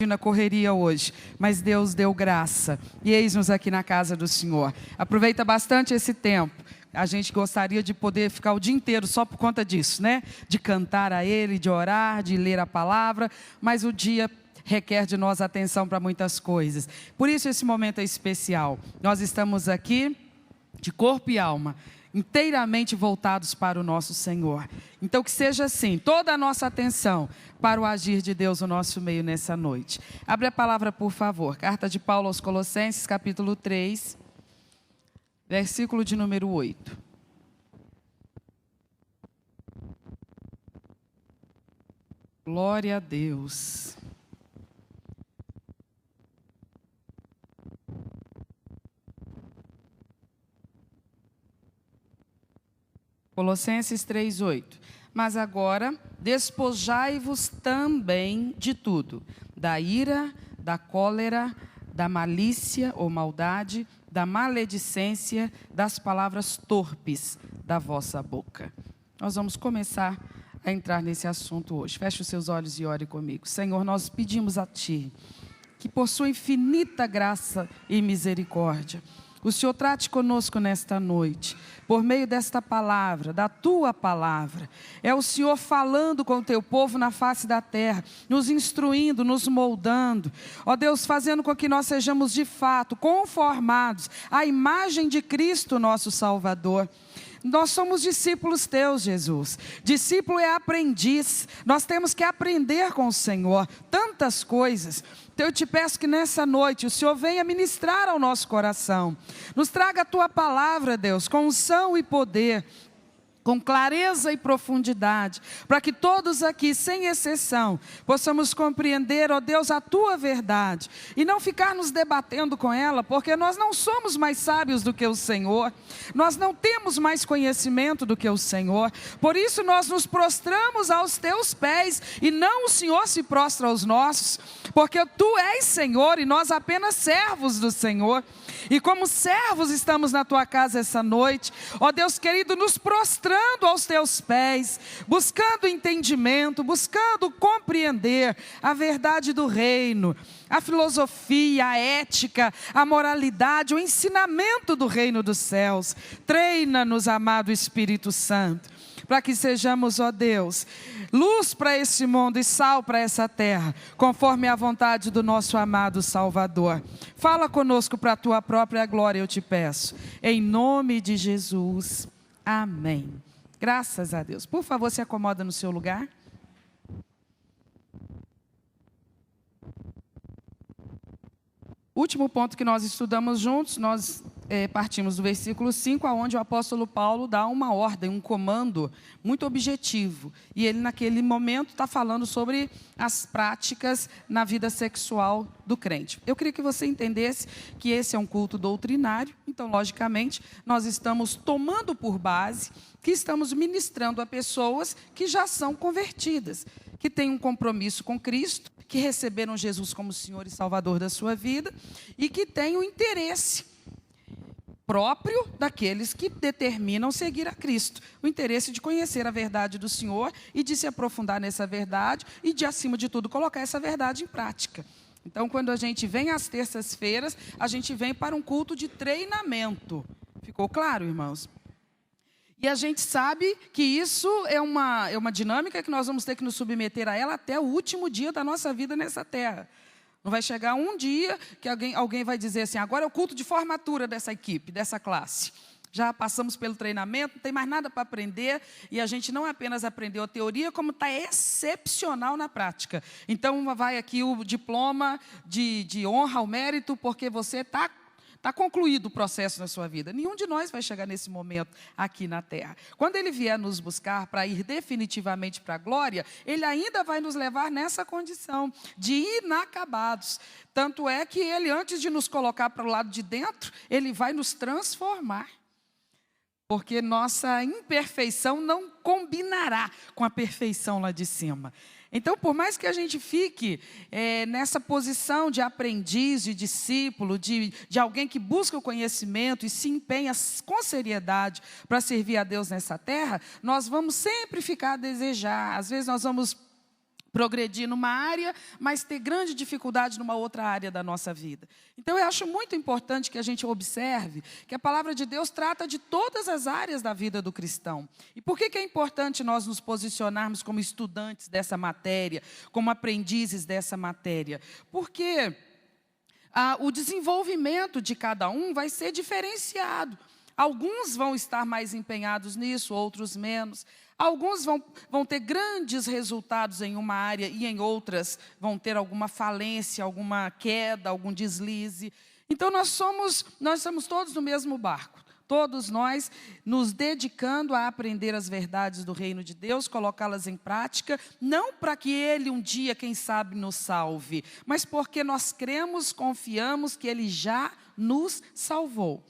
na correria hoje, mas Deus deu graça. E eis-nos aqui na casa do Senhor. Aproveita bastante esse tempo. A gente gostaria de poder ficar o dia inteiro só por conta disso, né? De cantar a Ele, de orar, de ler a palavra, mas o dia requer de nós atenção para muitas coisas. Por isso esse momento é especial. Nós estamos aqui de corpo e alma, inteiramente voltados para o nosso Senhor. Então que seja assim, toda a nossa atenção para o agir de Deus no nosso meio nessa noite. Abre a palavra, por favor. Carta de Paulo aos Colossenses, capítulo 3, versículo de número 8. Glória a Deus. Colossenses 3:8. Mas agora, despojai-vos também de tudo: da ira, da cólera, da malícia ou maldade, da maledicência, das palavras torpes da vossa boca. Nós vamos começar a entrar nesse assunto hoje. Feche os seus olhos e ore comigo. Senhor, nós pedimos a Ti, que por sua infinita graça e misericórdia, o Senhor trate conosco nesta noite, por meio desta palavra, da Tua palavra. É o Senhor falando com o Teu povo na face da terra, nos instruindo, nos moldando. Ó Deus, fazendo com que nós sejamos de fato conformados à imagem de Cristo, nosso Salvador. Nós somos discípulos Teus, Jesus. Discípulo é aprendiz. Nós temos que aprender com o Senhor tantas coisas. Então eu te peço que nessa noite o Senhor venha ministrar ao nosso coração. Nos traga a Tua palavra, Deus, com unção e poder, com clareza e profundidade, para que todos aqui, sem exceção, possamos compreender, ó Deus, a Tua verdade, e não ficar nos debatendo com ela, porque nós não somos mais sábios do que o Senhor, nós não temos mais conhecimento do que o Senhor, por isso nós nos prostramos aos Teus pés, e não o Senhor se prostra aos nossos, porque Tu és Senhor, e nós apenas servos do Senhor. E como servos estamos na Tua casa essa noite, ó Deus querido, nos prostrando aos Teus pés, buscando entendimento, buscando compreender a verdade do reino, a filosofia, a ética, a moralidade, o ensinamento do reino dos céus. Treina-nos, amado Espírito Santo, para que sejamos, ó Deus, luz para este mundo e sal para essa terra, conforme a vontade do nosso amado Salvador. Fala conosco para a Tua própria glória, eu te peço, em nome de Jesus, amém. Graças a Deus. Por favor, se acomoda no seu lugar. Último ponto que nós estudamos juntos, nós partimos do versículo 5, onde o apóstolo Paulo dá uma ordem, um comando muito objetivo. E ele naquele momento está falando sobre as práticas na vida sexual do crente. Eu queria que você entendesse que esse é um culto doutrinário, então logicamente nós estamos tomando por base que estamos ministrando a pessoas que já são convertidas, que têm um compromisso com Cristo, que receberam Jesus como Senhor e Salvador da sua vida e que têm o interesse próprio daqueles que determinam seguir a Cristo. O interesse de conhecer a verdade do Senhor e de se aprofundar nessa verdade e de, acima de tudo, colocar essa verdade em prática. Então, quando a gente vem às terças-feiras, a gente vem para um culto de treinamento. Ficou claro, irmãos? E a gente sabe que isso é uma dinâmica que nós vamos ter que nos submeter a ela até o último dia da nossa vida nessa terra. Não vai chegar um dia que alguém vai dizer assim, agora é o culto de formatura dessa equipe, dessa classe. Já passamos pelo treinamento, não tem mais nada para aprender, e a gente não apenas aprendeu a teoria, como está excepcional na prática. Então vai aqui o diploma de honra ao mérito, porque você está concluído o processo na sua vida. Nenhum de nós vai chegar nesse momento aqui na terra. Quando Ele vier nos buscar para ir definitivamente para a glória, Ele ainda vai nos levar nessa condição de inacabados. Tanto é que Ele, antes de nos colocar para o lado de dentro, Ele vai nos transformar. Porque nossa imperfeição não combinará com a perfeição lá de cima. Então, por mais que a gente fique nessa posição de aprendiz, de discípulo, de alguém que busca o conhecimento e se empenha com seriedade para servir a Deus nessa terra, nós vamos sempre ficar a desejar. Às vezes nós vamos progredir numa área, mas ter grande dificuldade numa outra área da nossa vida. Então, eu acho muito importante que a gente observe que a palavra de Deus trata de todas as áreas da vida do cristão. E por que é importante nós nos posicionarmos como estudantes dessa matéria, como aprendizes dessa matéria? Porque o desenvolvimento de cada um vai ser diferenciado. Alguns vão estar mais empenhados nisso, outros menos. Alguns vão ter grandes resultados em uma área e em outras vão ter alguma falência, alguma queda, algum deslize. Então, nós estamos todos no mesmo barco. Todos nós nos dedicando a aprender as verdades do reino de Deus, colocá-las em prática, não para que Ele um dia, quem sabe, nos salve, mas porque nós cremos, confiamos que Ele já nos salvou.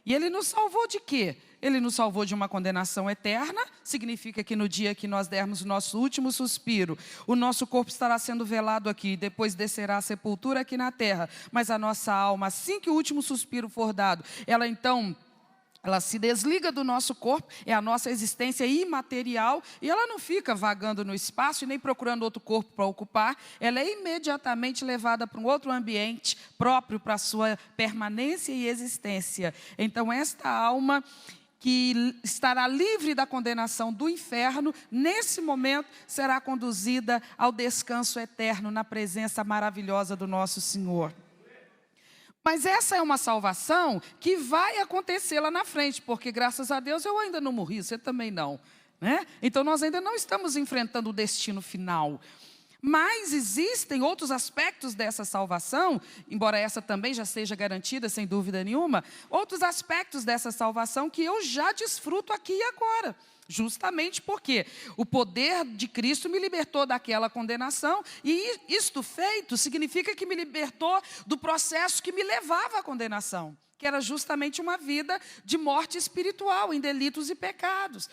E Ele nos salvou de quê? Ele nos salvou de uma condenação eterna, significa que no dia que nós dermos o nosso último suspiro, o nosso corpo estará sendo velado aqui, depois descerá a sepultura aqui na terra, mas a nossa alma, assim que o último suspiro for dado, ela se desliga do nosso corpo, é a nossa existência imaterial, e ela não fica vagando no espaço e nem procurando outro corpo para ocupar, ela é imediatamente levada para um outro ambiente próprio para a sua permanência e existência. Então, esta alma que estará livre da condenação do inferno, nesse momento será conduzida ao descanso eterno na presença maravilhosa do nosso Senhor. Mas essa é uma salvação que vai acontecer lá na frente, porque graças a Deus eu ainda não morri, você também não, né? Então nós ainda não estamos enfrentando o destino final. Mas existem outros aspectos dessa salvação, embora essa também já seja garantida, sem dúvida nenhuma, outros aspectos dessa salvação que eu já desfruto aqui e agora. Justamente porque o poder de Cristo me libertou daquela condenação, e isto feito significa que me libertou do processo que me levava à condenação, que era justamente uma vida de morte espiritual, em delitos e pecados.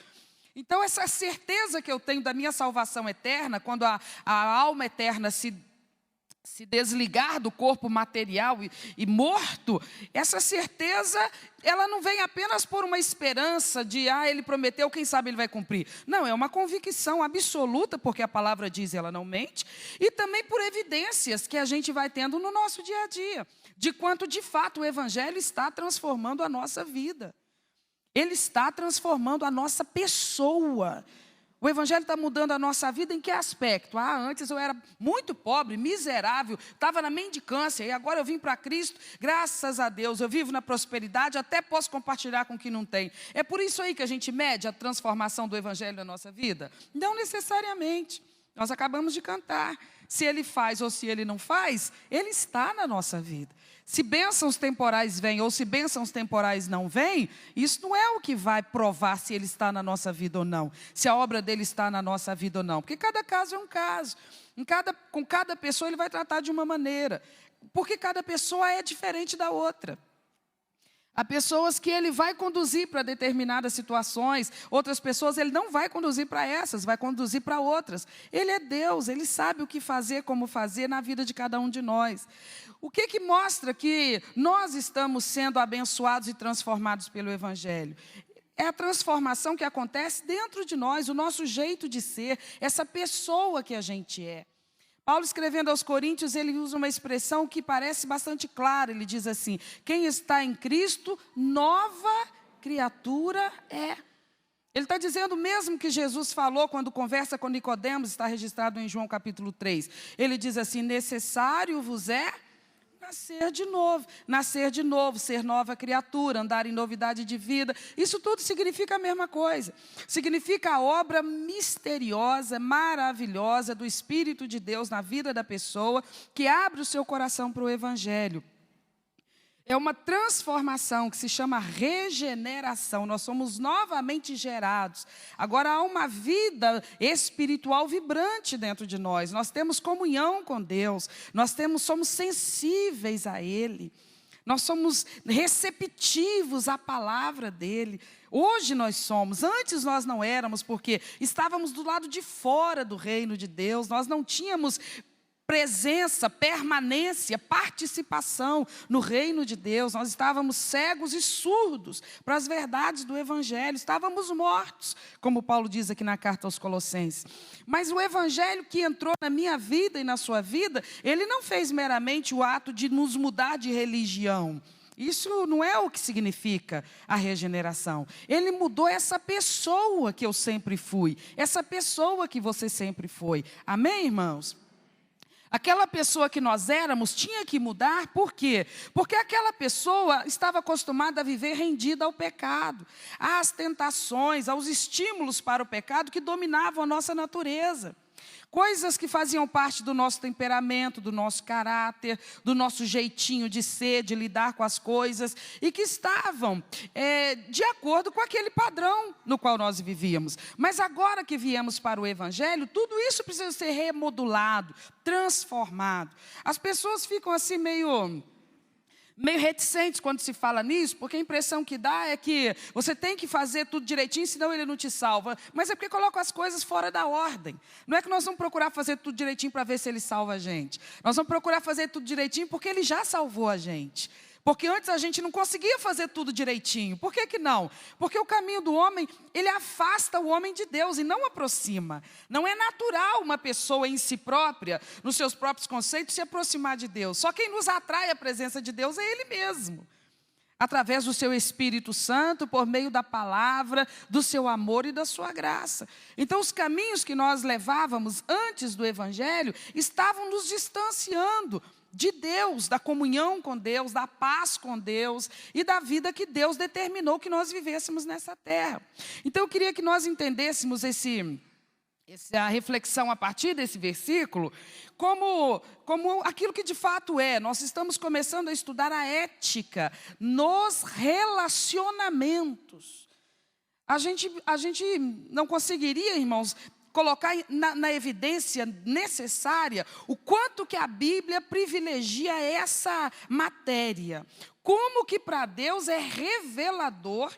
Então, essa certeza que eu tenho da minha salvação eterna, quando a alma eterna se desligar do corpo material e morto, essa certeza, ela não vem apenas por uma esperança de, ele prometeu, quem sabe ele vai cumprir. Não, é uma convicção absoluta, porque a palavra diz e ela não mente, e também por evidências que a gente vai tendo no nosso dia a dia, de quanto de fato o Evangelho está transformando a nossa vida. Ele está transformando a nossa pessoa. O Evangelho está mudando a nossa vida em que aspecto? Antes eu era muito pobre, miserável, estava na mendicância, e agora eu vim para Cristo, graças a Deus, eu vivo na prosperidade, até posso compartilhar com quem não tem. É por isso aí que a gente mede a transformação do Evangelho na nossa vida? Não necessariamente. Nós acabamos de cantar. Se Ele faz ou se Ele não faz, Ele está na nossa vida. Se bênçãos temporais vêm ou se bênçãos temporais não vêm, isso não é o que vai provar se Ele está na nossa vida ou não, se a obra dEle está na nossa vida ou não, porque cada caso é um caso, com cada pessoa Ele vai tratar de uma maneira, porque cada pessoa é diferente da outra. Há pessoas que Ele vai conduzir para determinadas situações, outras pessoas Ele não vai conduzir para essas, vai conduzir para outras. Ele é Deus, Ele sabe o que fazer, como fazer na vida de cada um de nós. O que mostra que nós estamos sendo abençoados e transformados pelo Evangelho? É a transformação que acontece dentro de nós, o nosso jeito de ser, essa pessoa que a gente é. Paulo, escrevendo aos Coríntios, ele usa uma expressão que parece bastante clara. Ele diz assim: quem está em Cristo, nova criatura é. Ele está dizendo o mesmo que Jesus falou quando conversa com Nicodemos, está registrado em João capítulo 3. Ele diz assim: necessário vos é nascer de novo, ser nova criatura, andar em novidade de vida. Isso tudo significa a mesma coisa. Significa a obra misteriosa, maravilhosa do Espírito de Deus na vida da pessoa, que abre o seu coração para o Evangelho. É uma transformação que se chama regeneração. Nós somos novamente gerados. Agora há uma vida espiritual vibrante dentro de nós. Nós temos comunhão com Deus. Somos sensíveis a Ele. Nós somos receptivos à palavra dEle. Hoje nós somos, antes nós não éramos, porque estávamos do lado de fora do reino de Deus. Nós não tínhamos presença, permanência, participação no reino de Deus. Nós estávamos cegos e surdos para as verdades do Evangelho, estávamos mortos, como Paulo diz aqui na carta aos Colossenses. Mas o Evangelho que entrou na minha vida e na sua vida, ele não fez meramente o ato de nos mudar de religião. Isso não é o que significa a regeneração. Ele mudou essa pessoa que eu sempre fui, essa pessoa que você sempre foi. Amém, irmãos? Aquela pessoa que nós éramos tinha que mudar, por quê? Porque aquela pessoa estava acostumada a viver rendida ao pecado, às tentações, aos estímulos para o pecado que dominavam a nossa natureza. Coisas que faziam parte do nosso temperamento, do nosso caráter, do nosso jeitinho de ser, de lidar com as coisas, e que estavam de acordo com aquele padrão no qual nós vivíamos. Mas agora que viemos para o Evangelho, tudo isso precisa ser remodulado, transformado. As pessoas ficam assim meio reticentes quando se fala nisso, porque a impressão que dá é que você tem que fazer tudo direitinho, senão ele não te salva. Mas é porque colocam as coisas fora da ordem. Não é que nós vamos procurar fazer tudo direitinho para ver se ele salva a gente. Nós vamos procurar fazer tudo direitinho porque ele já salvou a gente. Porque antes a gente não conseguia fazer tudo direitinho. Por que que não? Porque o caminho do homem, ele afasta o homem de Deus e não aproxima. Não é natural uma pessoa em si própria, nos seus próprios conceitos, se aproximar de Deus. Só quem nos atrai à presença de Deus é Ele mesmo. Através do seu Espírito Santo, por meio da palavra, do seu amor e da sua graça. Então, os caminhos que nós levávamos antes do Evangelho estavam nos distanciando de Deus, da comunhão com Deus, da paz com Deus e da vida que Deus determinou que nós vivêssemos nessa terra. Então eu queria que nós entendêssemos essa reflexão a partir desse versículo como aquilo que de fato é. Nós estamos começando a estudar a ética nos relacionamentos. A gente não conseguiria, irmãos, colocar na evidência necessária o quanto que a Bíblia privilegia essa matéria. Como que para Deus é revelador,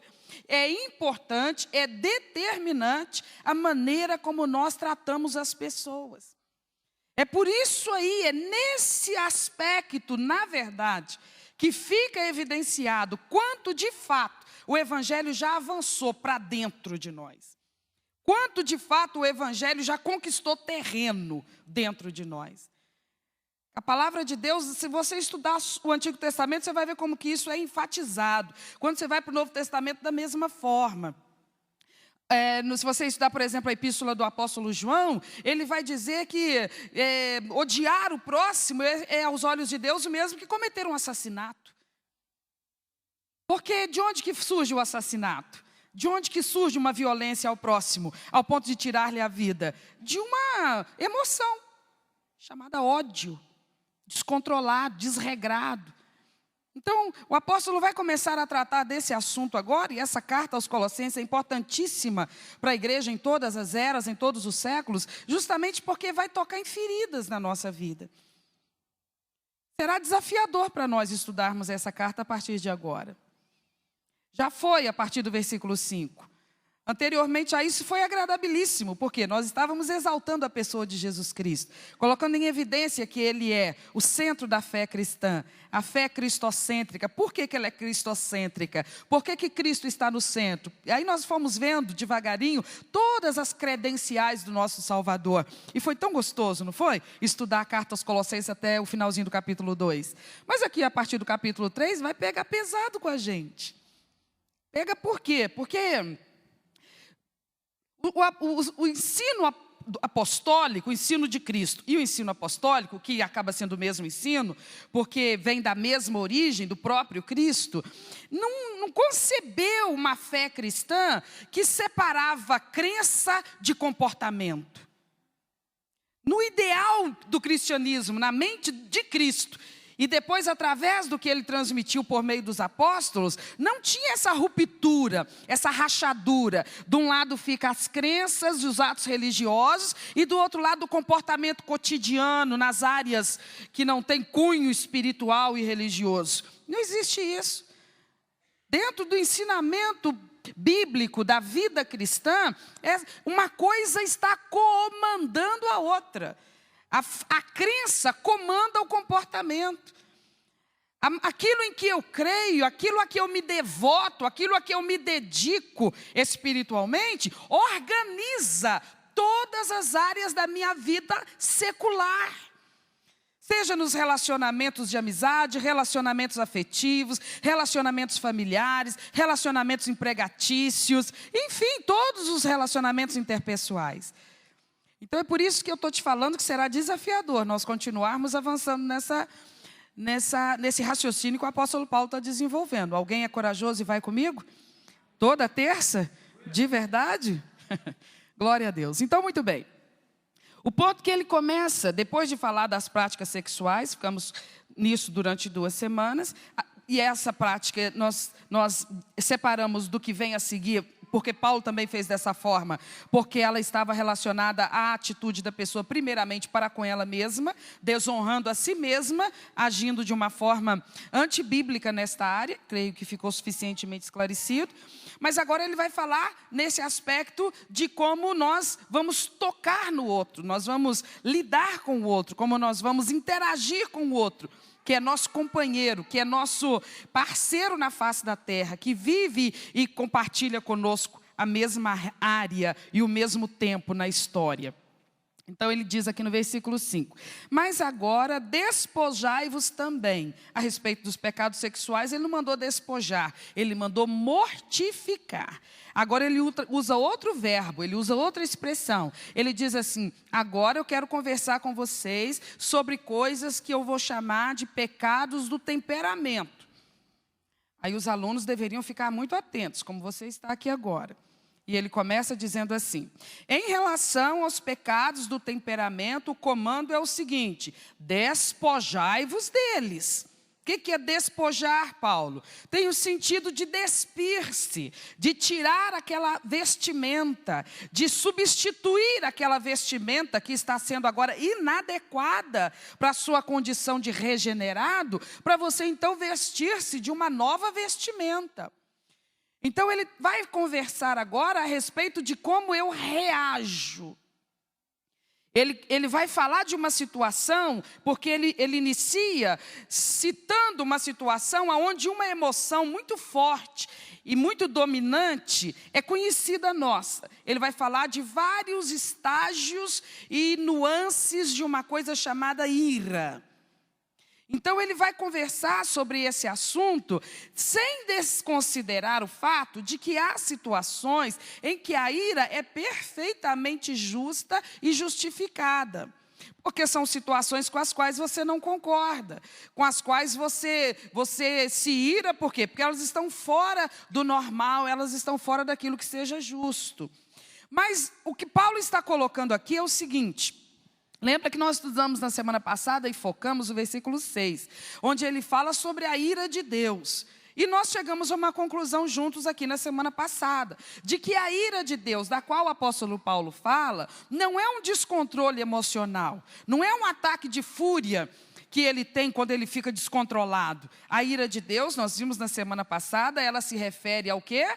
é importante, é determinante a maneira como nós tratamos as pessoas. É por isso aí, é nesse aspecto, na verdade, que fica evidenciado quanto de fato o Evangelho já avançou para dentro de nós. Quanto, de fato, o Evangelho já conquistou terreno dentro de nós. A palavra de Deus, se você estudar o Antigo Testamento, você vai ver como que isso é enfatizado. Quando você vai para o Novo Testamento, da mesma forma. Se você estudar, por exemplo, a epístola do apóstolo João, ele vai dizer que odiar o próximo é aos olhos de Deus o mesmo que cometer um assassinato. Porque de onde que surge o assassinato? De onde que surge uma violência ao próximo, ao ponto de tirar-lhe a vida? De uma emoção, chamada ódio, descontrolado, desregrado. Então, o apóstolo vai começar a tratar desse assunto agora, e essa carta aos Colossenses é importantíssima para a igreja em todas as eras, em todos os séculos, justamente porque vai tocar em feridas na nossa vida. Será desafiador para nós estudarmos essa carta a partir de agora. Já foi a partir do versículo 5. Anteriormente a isso foi agradabilíssimo, porque nós estávamos exaltando a pessoa de Jesus Cristo, colocando em evidência que Ele é o centro da fé cristã, a fé cristocêntrica. Por que ela é cristocêntrica? Por que Cristo está no centro? E aí nós fomos vendo devagarinho todas as credenciais do nosso Salvador. E foi tão gostoso, não foi? Estudar a carta aos Colossenses até o finalzinho do capítulo 2. Mas aqui, a partir do capítulo 3, vai pegar pesado com a gente. Pega por quê? Porque o ensino apostólico, o ensino de Cristo e o ensino apostólico, que acaba sendo o mesmo ensino, porque vem da mesma origem do próprio Cristo, não concebeu uma fé cristã que separava crença de comportamento. No ideal do cristianismo, na mente de Cristo, e depois, através do que ele transmitiu por meio dos apóstolos, não tinha essa ruptura, essa rachadura. De um lado fica as crenças e os atos religiosos, e do outro lado o comportamento cotidiano, nas áreas que não tem cunho espiritual e religioso. Não existe isso. Dentro do ensinamento bíblico da vida cristã, uma coisa está comandando a outra. A crença comanda o comportamento. Aquilo em que eu creio, aquilo a que eu me devoto, aquilo a que eu me dedico espiritualmente, organiza todas as áreas da minha vida secular. Seja nos relacionamentos de amizade, relacionamentos afetivos, relacionamentos familiares, relacionamentos empregatícios, enfim, todos os relacionamentos interpessoais. Então é por isso que eu estou te falando que será desafiador nós continuarmos avançando nesse raciocínio que o apóstolo Paulo está desenvolvendo. Alguém é corajoso e vai comigo? Toda terça? De verdade? Glória a Deus. Então, muito bem. O ponto que ele começa, depois de falar das práticas sexuais, ficamos nisso durante 2 semanas, e essa prática nós separamos do que vem a seguir, porque Paulo também fez dessa forma, porque ela estava relacionada à atitude da pessoa, primeiramente para com ela mesma, desonrando a si mesma, agindo de uma forma antibíblica nesta área, creio que ficou suficientemente esclarecido. Mas agora ele vai falar nesse aspecto de como nós vamos tocar no outro, nós vamos lidar com o outro, como nós vamos interagir com o outro, que é nosso companheiro, que é nosso parceiro na face da terra, que vive e compartilha conosco a mesma área e o mesmo tempo na história. Então ele diz aqui no versículo 5, mas agora despojai-vos também. A respeito dos pecados sexuais, ele não mandou despojar, ele mandou mortificar. Agora ele usa outro verbo, ele usa outra expressão. Ele diz assim, agora eu quero conversar com vocês sobre coisas que eu vou chamar de pecados do temperamento. Aí os alunos deveriam ficar muito atentos, como você está aqui agora. E ele começa dizendo assim, em relação aos pecados do temperamento, o comando é o seguinte, despojai-vos deles. O que é despojar, Paulo? Tem o sentido de despir-se, de tirar aquela vestimenta, de substituir aquela vestimenta que está sendo agora inadequada para a sua condição de regenerado, para você então vestir-se de uma nova vestimenta. Então ele vai conversar agora a respeito de como eu reajo. Ele vai falar de uma situação, porque ele inicia citando uma situação onde uma emoção muito forte e muito dominante é conhecida nossa. Ele vai falar de vários estágios e nuances de uma coisa chamada ira. Então ele vai conversar sobre esse assunto sem desconsiderar o fato de que há situações em que a ira é perfeitamente justa e justificada. Porque são situações com as quais você não concorda, com as quais você se ira, por quê? Porque elas estão fora do normal, elas estão fora daquilo que seja justo. Mas o que Paulo está colocando aqui é o seguinte, lembra que nós estudamos na semana passada e focamos o versículo 6, onde ele fala sobre a ira de Deus. E nós chegamos a uma conclusão juntos aqui na semana passada, de que a ira de Deus, da qual o apóstolo Paulo fala, não é um descontrole emocional, não é um ataque de fúria que ele tem quando ele fica descontrolado. A ira de Deus, nós vimos na semana passada, ela se refere ao quê?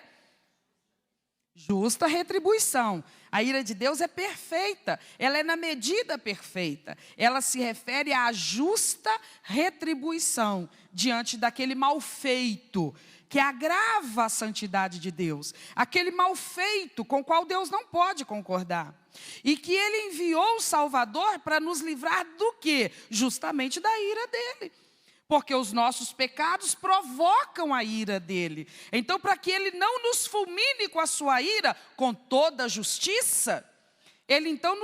Justa retribuição. A ira de Deus é perfeita, ela é na medida perfeita. Ela se refere à justa retribuição diante daquele mal feito que agrava a santidade de Deus. Aquele mal feito com o qual Deus não pode concordar. E que ele enviou o Salvador para nos livrar do quê? Justamente da ira dele. Porque os nossos pecados provocam a ira dele. Então, para que ele não nos fulmine com a sua ira, com toda a justiça, ele então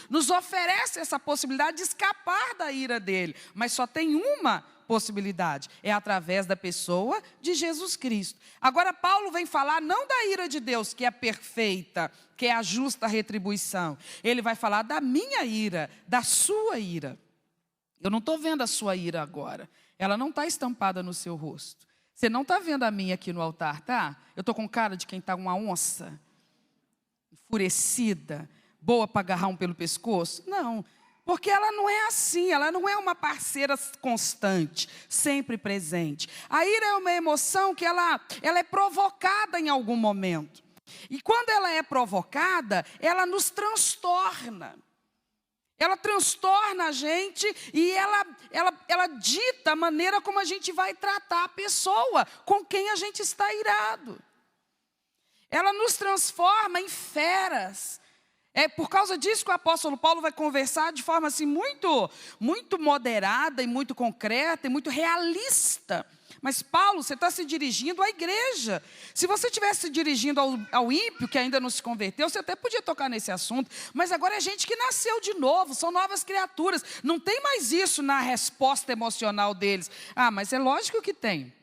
nos oferece essa possibilidade de escapar da ira dele. Mas só tem uma possibilidade, é através da pessoa de Jesus Cristo. Agora Paulo vem falar não da ira de Deus, que é perfeita, que é a justa retribuição. Ele vai falar da minha ira, da sua ira. Eu não estou vendo a sua ira agora. Ela não está estampada no seu rosto. Você não está vendo a minha aqui no altar, tá? Eu estou com cara de quem está uma onça, enfurecida, boa para agarrar um pelo pescoço? Não, porque ela não é assim, ela não é uma parceira constante, sempre presente. A ira é uma emoção que ela é provocada em algum momento. E quando ela é provocada, ela nos transtorna. Ela transtorna a gente e ela dita a maneira como a gente vai tratar a pessoa com quem a gente está irado. Ela nos transforma em feras. É por causa disso que o apóstolo Paulo vai conversar de forma assim muito moderada e muito concreta e muito realista. Mas Paulo, você está se dirigindo à igreja. Se você estivesse se dirigindo ao ímpio, que ainda não se converteu, você até podia tocar nesse assunto. Mas agora é gente que nasceu de novo, são novas criaturas. Não tem mais isso na resposta emocional deles. Ah, mas é lógico que tem.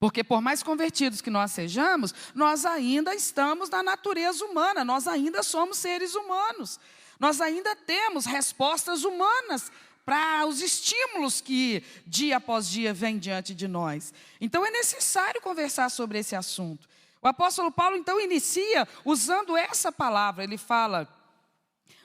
Porque por mais convertidos que nós sejamos, nós ainda estamos na natureza humana, nós ainda somos seres humanos. Nós ainda temos respostas humanas para os estímulos que dia após dia vêm diante de nós. Então é necessário conversar sobre esse assunto. O apóstolo Paulo então inicia usando essa palavra, ele fala: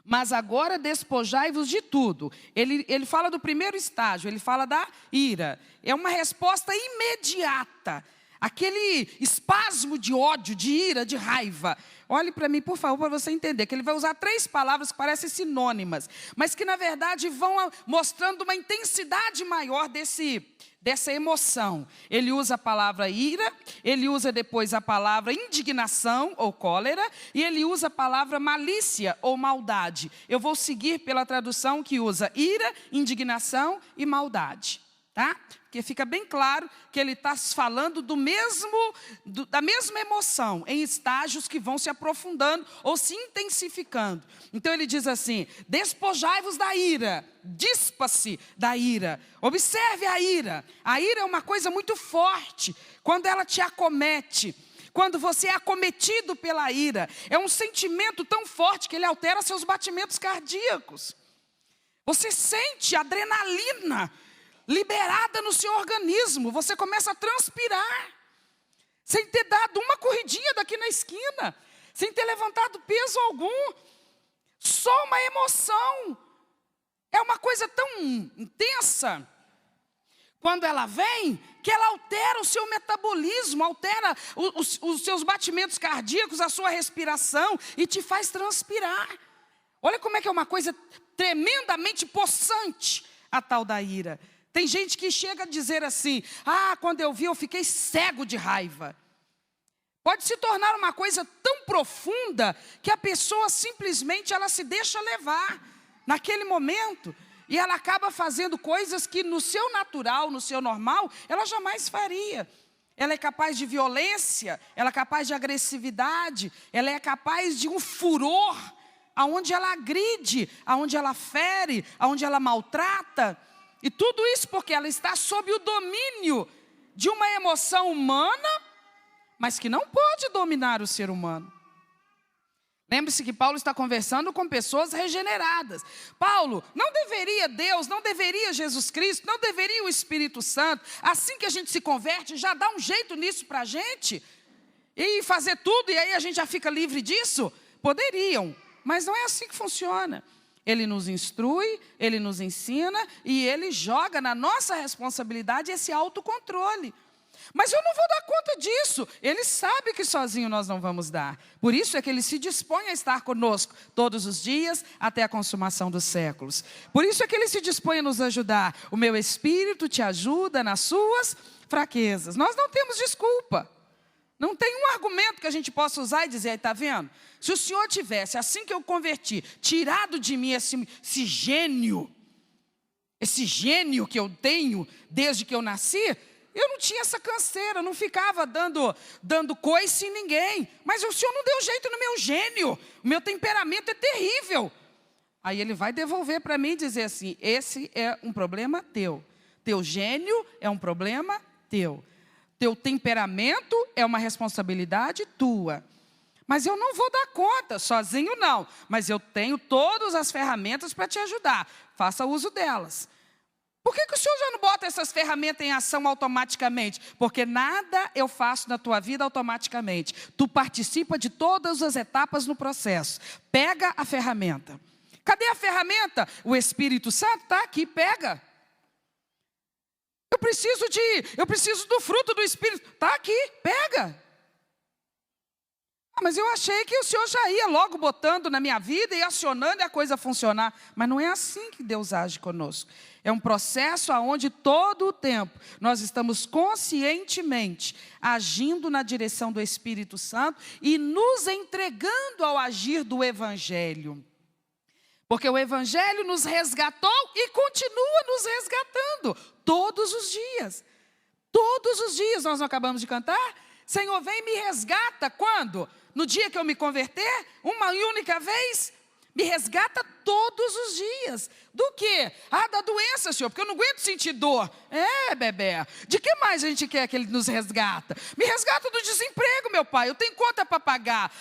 mas agora despojai-vos de tudo. Ele fala do primeiro estágio, ele fala da ira. É uma resposta imediata. Aquele espasmo de ódio, de ira, de raiva. Olhe para mim, por favor, para você entender que ele vai usar 3 palavras que parecem sinônimas, mas que na verdade vão mostrando uma intensidade maior dessa emoção. Ele usa a palavra ira, ele usa depois a palavra indignação ou cólera, e ele usa a palavra malícia ou maldade. Eu vou seguir pela tradução que usa ira, indignação e maldade. Tá? Porque fica bem claro que ele está falando da mesma emoção, em estágios que vão se aprofundando ou se intensificando. Então ele diz assim: despojai-vos da ira, dispa-se da ira. Observe a ira. A ira é uma coisa muito forte, quando ela te acomete. Quando você é acometido pela ira, é um sentimento tão forte que ele altera seus batimentos cardíacos. Você sente adrenalina liberada no seu organismo, você começa a transpirar, sem ter dado uma corridinha daqui na esquina, sem ter levantado peso algum, só uma emoção. É uma coisa tão intensa, quando ela vem, que ela altera o seu metabolismo, altera os seus batimentos cardíacos, a sua respiração, e te faz transpirar. Olha como é que é uma coisa tremendamente possante, a tal da ira. Tem gente que chega a dizer assim: ah, quando eu vi eu fiquei cego de raiva. Pode se tornar uma coisa tão profunda que a pessoa simplesmente ela se deixa levar naquele momento. E ela acaba fazendo coisas que no seu natural, no seu normal, ela jamais faria. Ela é capaz de violência, ela é capaz de agressividade, ela é capaz de um furor, aonde ela agride, aonde ela fere, aonde ela maltrata. E tudo isso porque ela está sob o domínio de uma emoção humana, mas que não pode dominar o ser humano. Lembre-se que Paulo está conversando com pessoas regeneradas. Paulo, não deveria Deus, não deveria Jesus Cristo, não deveria o Espírito Santo, assim que a gente se converte, já dá um jeito nisso para a gente? E fazer tudo e aí a gente já fica livre disso? Poderiam, mas não é assim que funciona. Ele nos instrui, ele nos ensina e ele joga na nossa responsabilidade esse autocontrole. Mas eu não vou dar conta disso. Ele sabe que sozinho nós não vamos dar. Por isso é que ele se dispõe a estar conosco todos os dias até a consumação dos séculos. Por isso é que ele se dispõe a nos ajudar. O meu Espírito te ajuda nas suas fraquezas. Nós não temos desculpa. Não tem um argumento que a gente possa usar e dizer: está vendo? Se o Senhor tivesse, assim que eu converti, tirado de mim esse gênio que eu tenho desde que eu nasci, eu não tinha essa canseira, não ficava dando coice em ninguém. Mas o Senhor não deu jeito no meu gênio, o meu temperamento é terrível. Aí ele vai devolver para mim e dizer assim: esse é um problema teu. Teu gênio é um problema teu. Teu temperamento é uma responsabilidade tua. Mas eu não vou dar conta, sozinho não. Mas eu tenho todas as ferramentas para te ajudar. Faça uso delas. Por que o Senhor já não bota essas ferramentas em ação automaticamente? Porque nada eu faço na tua vida automaticamente. Tu participa de todas as etapas no processo. Pega a ferramenta. Cadê a ferramenta? O Espírito Santo está aqui, pega. Eu preciso do fruto do Espírito. Está aqui, pega. Mas eu achei que o Senhor já ia logo botando na minha vida e acionando e a coisa funcionar. Mas não é assim que Deus age conosco. É um processo onde todo o tempo nós estamos conscientemente agindo na direção do Espírito Santo e nos entregando ao agir do Evangelho. Porque o Evangelho nos resgatou e continua nos resgatando todos os dias. Todos os dias nós não acabamos de cantar. Senhor, vem e me resgata. Quando? No dia que eu me converter, uma única vez, me resgata todos os dias. Do quê? Da doença, Senhor, porque eu não aguento sentir dor. Bebé, de que mais a gente quer que Ele nos resgata? Me resgata do desemprego, meu Pai, eu tenho conta para pagar.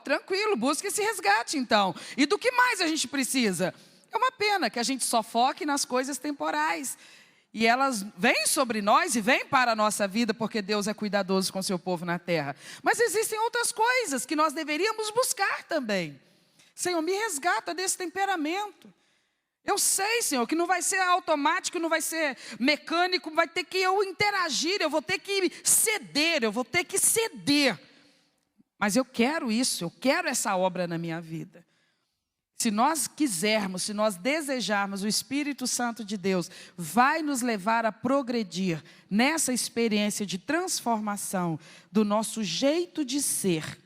Tranquilo, busque esse resgate então. E do que mais a gente precisa? É uma pena que a gente só foque nas coisas temporais. E elas vêm sobre nós e vêm para a nossa vida, porque Deus é cuidadoso com o seu povo na terra. Mas existem outras coisas que nós deveríamos buscar também. Senhor, me resgata desse temperamento. Eu sei, Senhor, que não vai ser automático, não vai ser mecânico, vai ter que eu interagir, eu vou ter que ceder, eu vou ter que ceder. Mas eu quero isso, eu quero essa obra na minha vida. Se nós quisermos, se nós desejarmos, o Espírito Santo de Deus vai nos levar a progredir nessa experiência de transformação do nosso jeito de ser.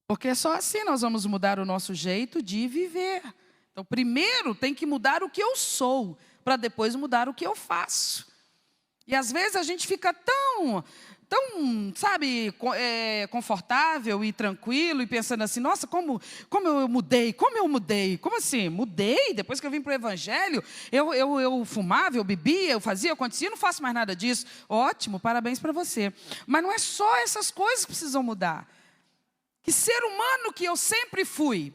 Porque só assim nós vamos mudar o nosso jeito de viver. Então, primeiro tem que mudar o que eu sou, para depois mudar o que eu faço. E às vezes a gente fica tão, sabe, confortável e tranquilo e pensando assim, nossa, como eu mudei, como assim? Mudei? Depois que eu vim para o Evangelho, eu fumava, eu bebia, eu fazia, eu acontecia, não faço mais nada disso. Ótimo, parabéns para você. Mas não é só essas coisas que precisam mudar. Que ser humano que eu sempre fui.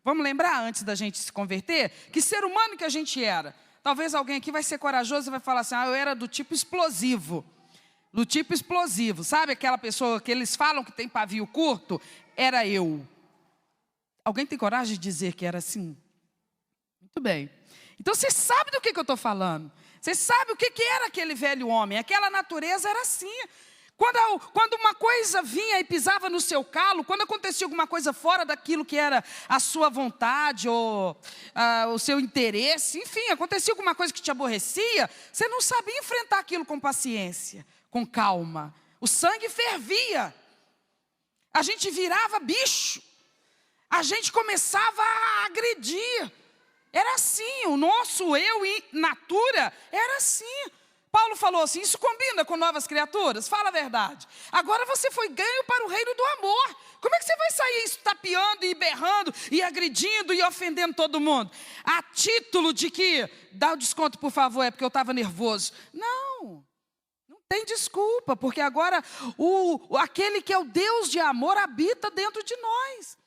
Vamos lembrar, antes da gente se converter, que ser humano que a gente era. Talvez alguém aqui vai ser corajoso e vai falar assim, eu era do tipo explosivo. Do tipo explosivo, sabe aquela pessoa que eles falam que tem pavio curto? Era eu. Alguém tem coragem de dizer que era assim? Muito bem. Então você sabe do que eu estou falando. Você sabe o que era aquele velho homem. Aquela natureza era assim. Quando uma coisa vinha e pisava no seu calo, quando acontecia alguma coisa fora daquilo que era a sua vontade ou o seu interesse, enfim, acontecia alguma coisa que te aborrecia, você não sabia enfrentar aquilo com paciência, com calma. O sangue fervia. A gente virava bicho. A gente começava a agredir. Era assim, o nosso eu in natura era assim. Paulo falou assim, isso combina com novas criaturas? Fala a verdade. Agora você foi ganho para o reino do amor. Como é que você vai sair estapeando e berrando e agredindo e ofendendo todo mundo? A título de que, dá o desconto por favor, é porque eu estava nervoso. Não tem desculpa, porque agora aquele que é o Deus de amor habita dentro de nós.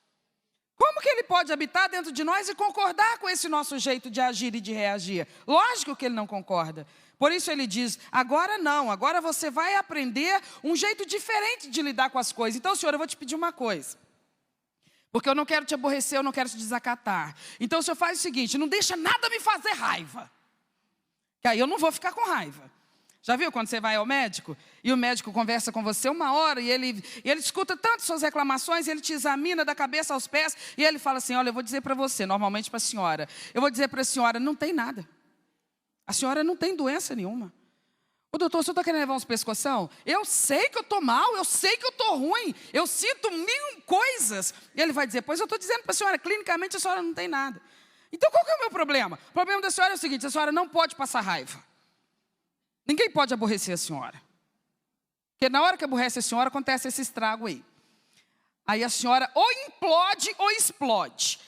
Como que Ele pode habitar dentro de nós e concordar com esse nosso jeito de agir e de reagir? Lógico que Ele não concorda. Por isso Ele diz, agora não, agora você vai aprender um jeito diferente de lidar com as coisas. Então, Senhor, eu vou te pedir uma coisa. Porque eu não quero te aborrecer, eu não quero te desacatar. Então, o Senhor faz o seguinte, não deixa nada me fazer raiva. Que aí eu não vou ficar com raiva. Já viu quando você vai ao médico? E o médico conversa com você 1 hora e ele escuta tanto suas reclamações, ele te examina da cabeça aos pés e ele fala assim, olha, eu vou dizer para você, normalmente para a senhora. Eu vou dizer para a senhora, não tem nada. A senhora não tem doença nenhuma. Ô doutor, o senhor está querendo levar uns pescoção? Eu sei que eu estou mal, eu sei que eu estou ruim, eu sinto 1000 coisas. E ele vai dizer, pois eu estou dizendo para a senhora, clinicamente a senhora não tem nada. Então qual que é o meu problema? O problema da senhora é o seguinte, a senhora não pode passar raiva. Ninguém pode aborrecer a senhora. Porque na hora que aborrece a senhora, acontece esse estrago aí. Aí a senhora ou implode ou explode.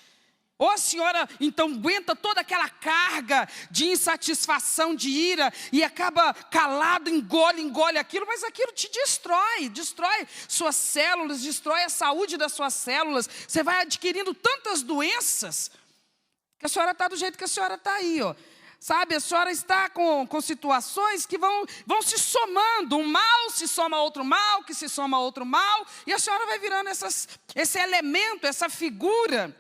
Ou a senhora, então, aguenta toda aquela carga de insatisfação, de ira, e acaba calado, engole aquilo, mas aquilo te destrói suas células, destrói a saúde das suas células. Você vai adquirindo tantas doenças, que a senhora está do jeito que a senhora está aí, ó. Sabe, a senhora está com situações que vão se somando. Um mal se soma a outro mal, que se soma a outro mal. E a senhora vai virando esse elemento, essa figura,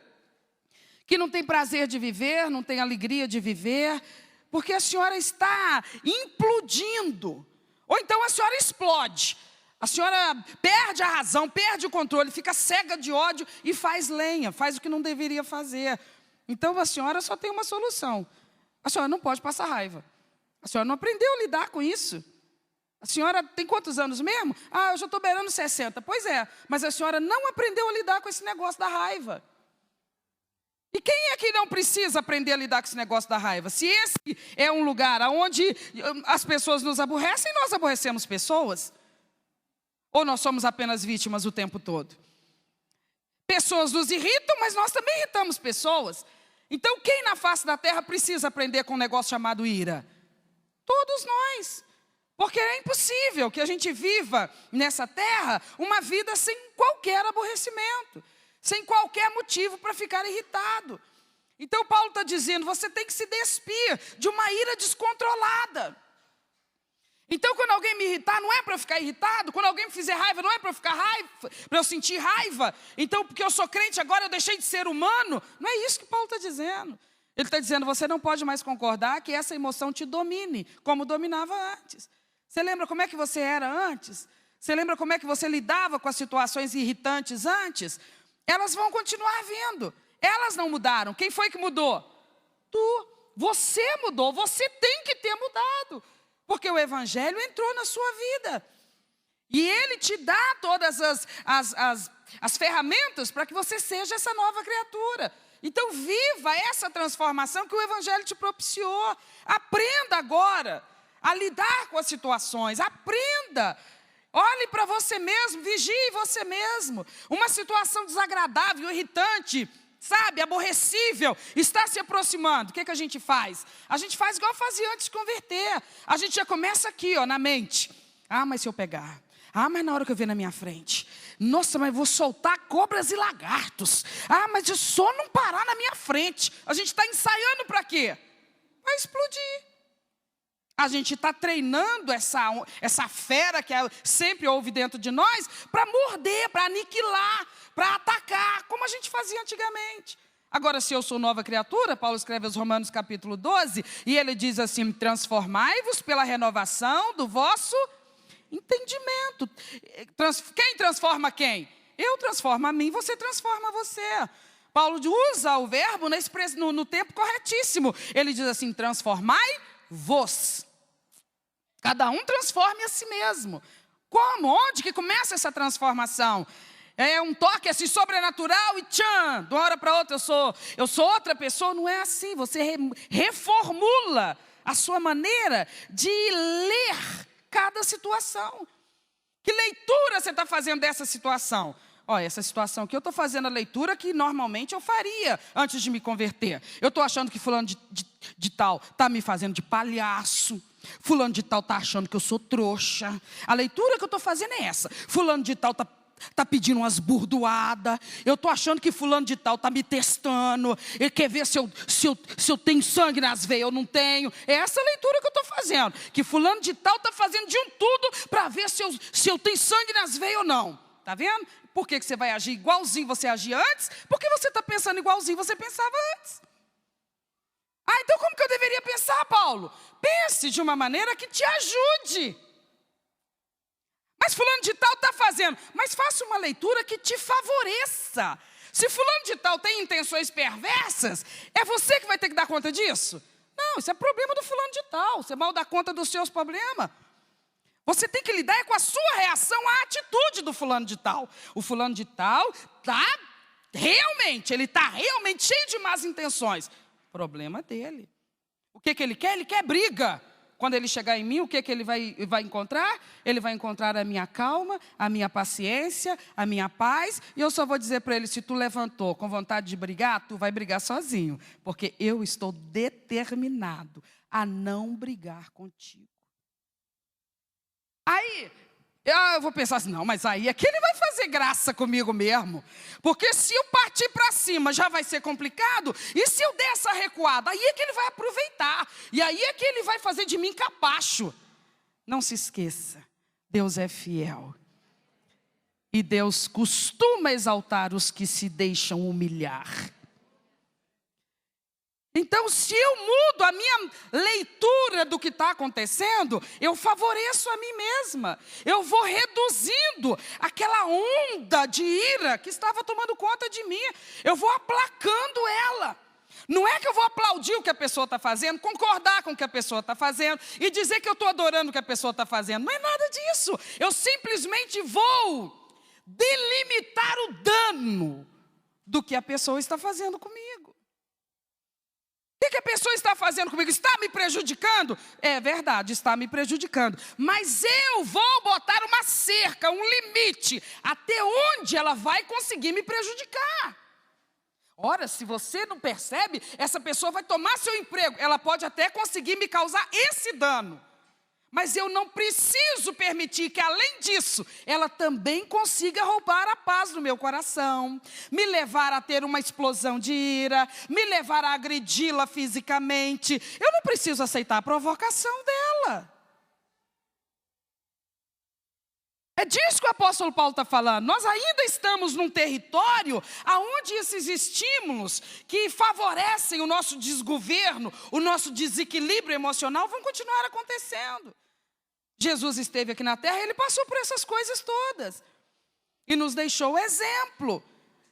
que não tem prazer de viver, não tem alegria de viver. Porque a senhora está implodindo. Ou então a senhora explode. A senhora perde a razão, perde o controle, fica cega de ódio e faz lenha, faz o que não deveria fazer. Então a senhora só tem uma solução. A senhora não pode passar raiva. A senhora não aprendeu a lidar com isso. A senhora tem quantos anos mesmo? Ah, eu já estou beirando 60. Pois é, mas a senhora não aprendeu a lidar com esse negócio da raiva. E quem é que não precisa aprender a lidar com esse negócio da raiva? Se esse é um lugar onde as pessoas nos aborrecem, nós aborrecemos pessoas. Ou nós somos apenas vítimas o tempo todo? Pessoas nos irritam, mas nós também irritamos pessoas. Então quem na face da terra precisa aprender com um negócio chamado ira? Todos nós. Porque é impossível que a gente viva nessa terra uma vida sem qualquer aborrecimento, sem qualquer motivo para ficar irritado. Então Paulo está dizendo, você tem que se despir de uma ira descontrolada. Então quando alguém me irritar, não é para eu ficar irritado. Quando alguém me fizer raiva, não é para eu ficar raiva, para eu sentir raiva. Então porque eu sou crente, agora eu deixei de ser humano. Não é isso que Paulo está dizendo. Ele está dizendo, você não pode mais concordar que essa emoção te domine, como dominava antes. Você lembra como é que você era antes? Você lembra como é que você lidava com as situações irritantes antes? Elas vão continuar vindo. Elas não mudaram. Quem foi que mudou? Tu. Você mudou. Você tem que ter mudado. Porque o Evangelho entrou na sua vida. E Ele te dá todas as ferramentas para que você seja essa nova criatura. Então viva essa transformação que o Evangelho te propiciou. Aprenda agora a lidar com as situações. Aprenda. Olhe para você mesmo, vigie você mesmo. Uma situação desagradável, irritante, sabe, aborrecível, está se aproximando. O que a gente faz? A gente faz igual fazia antes de converter. A gente já começa aqui, ó, na mente. Ah, mas se eu pegar. Ah, mas na hora que eu ver na minha frente. Nossa, mas vou soltar cobras e lagartos. Ah, mas se só não parar na minha frente. A gente está ensaiando para quê? Para explodir. A gente está treinando essa fera que sempre houve dentro de nós para morder, para aniquilar, para atacar, como a gente fazia antigamente. Agora, se eu sou nova criatura, Paulo escreve aos Romanos capítulo 12, e ele diz assim, transformai-vos pela renovação do vosso entendimento. Quem transforma quem? Eu transformo a mim, você transforma você. Paulo usa o verbo no tempo corretíssimo. Ele diz assim, transformai-vos. Cada um transforme a si mesmo. Como? Onde que começa essa transformação? É um toque assim sobrenatural e tchan, de uma hora para outra eu sou outra pessoa. Não é assim, você reformula a sua maneira de ler cada situação. Que leitura você está fazendo dessa situação? Olha, essa situação aqui eu estou fazendo a leitura que normalmente eu faria antes de me converter. Eu estou achando que fulano de tal está me fazendo de palhaço. Fulano de tal está achando que eu sou trouxa. A leitura que eu estou fazendo é essa. Fulano de tal está pedindo umas burdoadas. Eu estou achando que fulano de tal está me testando. Ele quer ver se eu tenho sangue nas veias ou não tenho. É essa a leitura que eu estou fazendo. Que fulano de tal está fazendo de um tudo para ver se eu tenho sangue nas veias ou não. Está vendo? Por que você vai agir igualzinho você agia antes? Porque você está pensando igualzinho você pensava antes. Ah, então como que eu deveria pensar, Paulo? Pense de uma maneira que te ajude. Mas fulano de tal está fazendo. Mas faça uma leitura que te favoreça. Se fulano de tal tem intenções perversas, é você que vai ter que dar conta disso? Não, isso é problema do fulano de tal. Você mal dá conta dos seus problemas. Você tem que lidar com a sua reação à atitude do fulano de tal. O fulano de tal ele está realmente cheio de más intenções. Problema dele. O que ele quer? Ele quer briga. Quando ele chegar em mim, o que ele vai encontrar? Ele vai encontrar a minha calma, a minha paciência, a minha paz. E eu só vou dizer para ele, se tu levantou com vontade de brigar, tu vai brigar sozinho. Porque eu estou determinado a não brigar contigo. Aí, eu vou pensar assim, não, mas aí é que ele vai fazer graça comigo mesmo. Porque se eu partir para cima já vai ser complicado. E se eu der essa recuada, aí é que ele vai aproveitar. E aí é que ele vai fazer de mim capacho. Não se esqueça, Deus é fiel. E Deus costuma exaltar os que se deixam humilhar. Então, se eu mudo a minha leitura do que está acontecendo, eu favoreço a mim mesma. Eu vou reduzindo aquela onda de ira que estava tomando conta de mim. Eu vou aplacando ela. Não é que eu vou aplaudir o que a pessoa está fazendo, concordar com o que a pessoa está fazendo e dizer que eu estou adorando o que a pessoa está fazendo. Não é nada disso. Eu simplesmente vou delimitar o dano do que a pessoa está fazendo comigo. O que a pessoa está fazendo comigo? Está me prejudicando? É verdade, está me prejudicando. Mas eu vou botar uma cerca, um limite, até onde ela vai conseguir me prejudicar. Ora, se você não percebe, essa pessoa vai tomar seu emprego. Ela pode até conseguir me causar esse dano. Mas eu não preciso permitir que, além disso, ela também consiga roubar a paz do meu coração, me levar a ter uma explosão de ira, me levar a agredi-la fisicamente. Eu não preciso aceitar a provocação dela. É disso que o apóstolo Paulo está falando. Nós ainda estamos num território onde esses estímulos que favorecem o nosso desgoverno, o nosso desequilíbrio emocional, vão continuar acontecendo. Jesus esteve aqui na terra e ele passou por essas coisas todas. E nos deixou exemplo.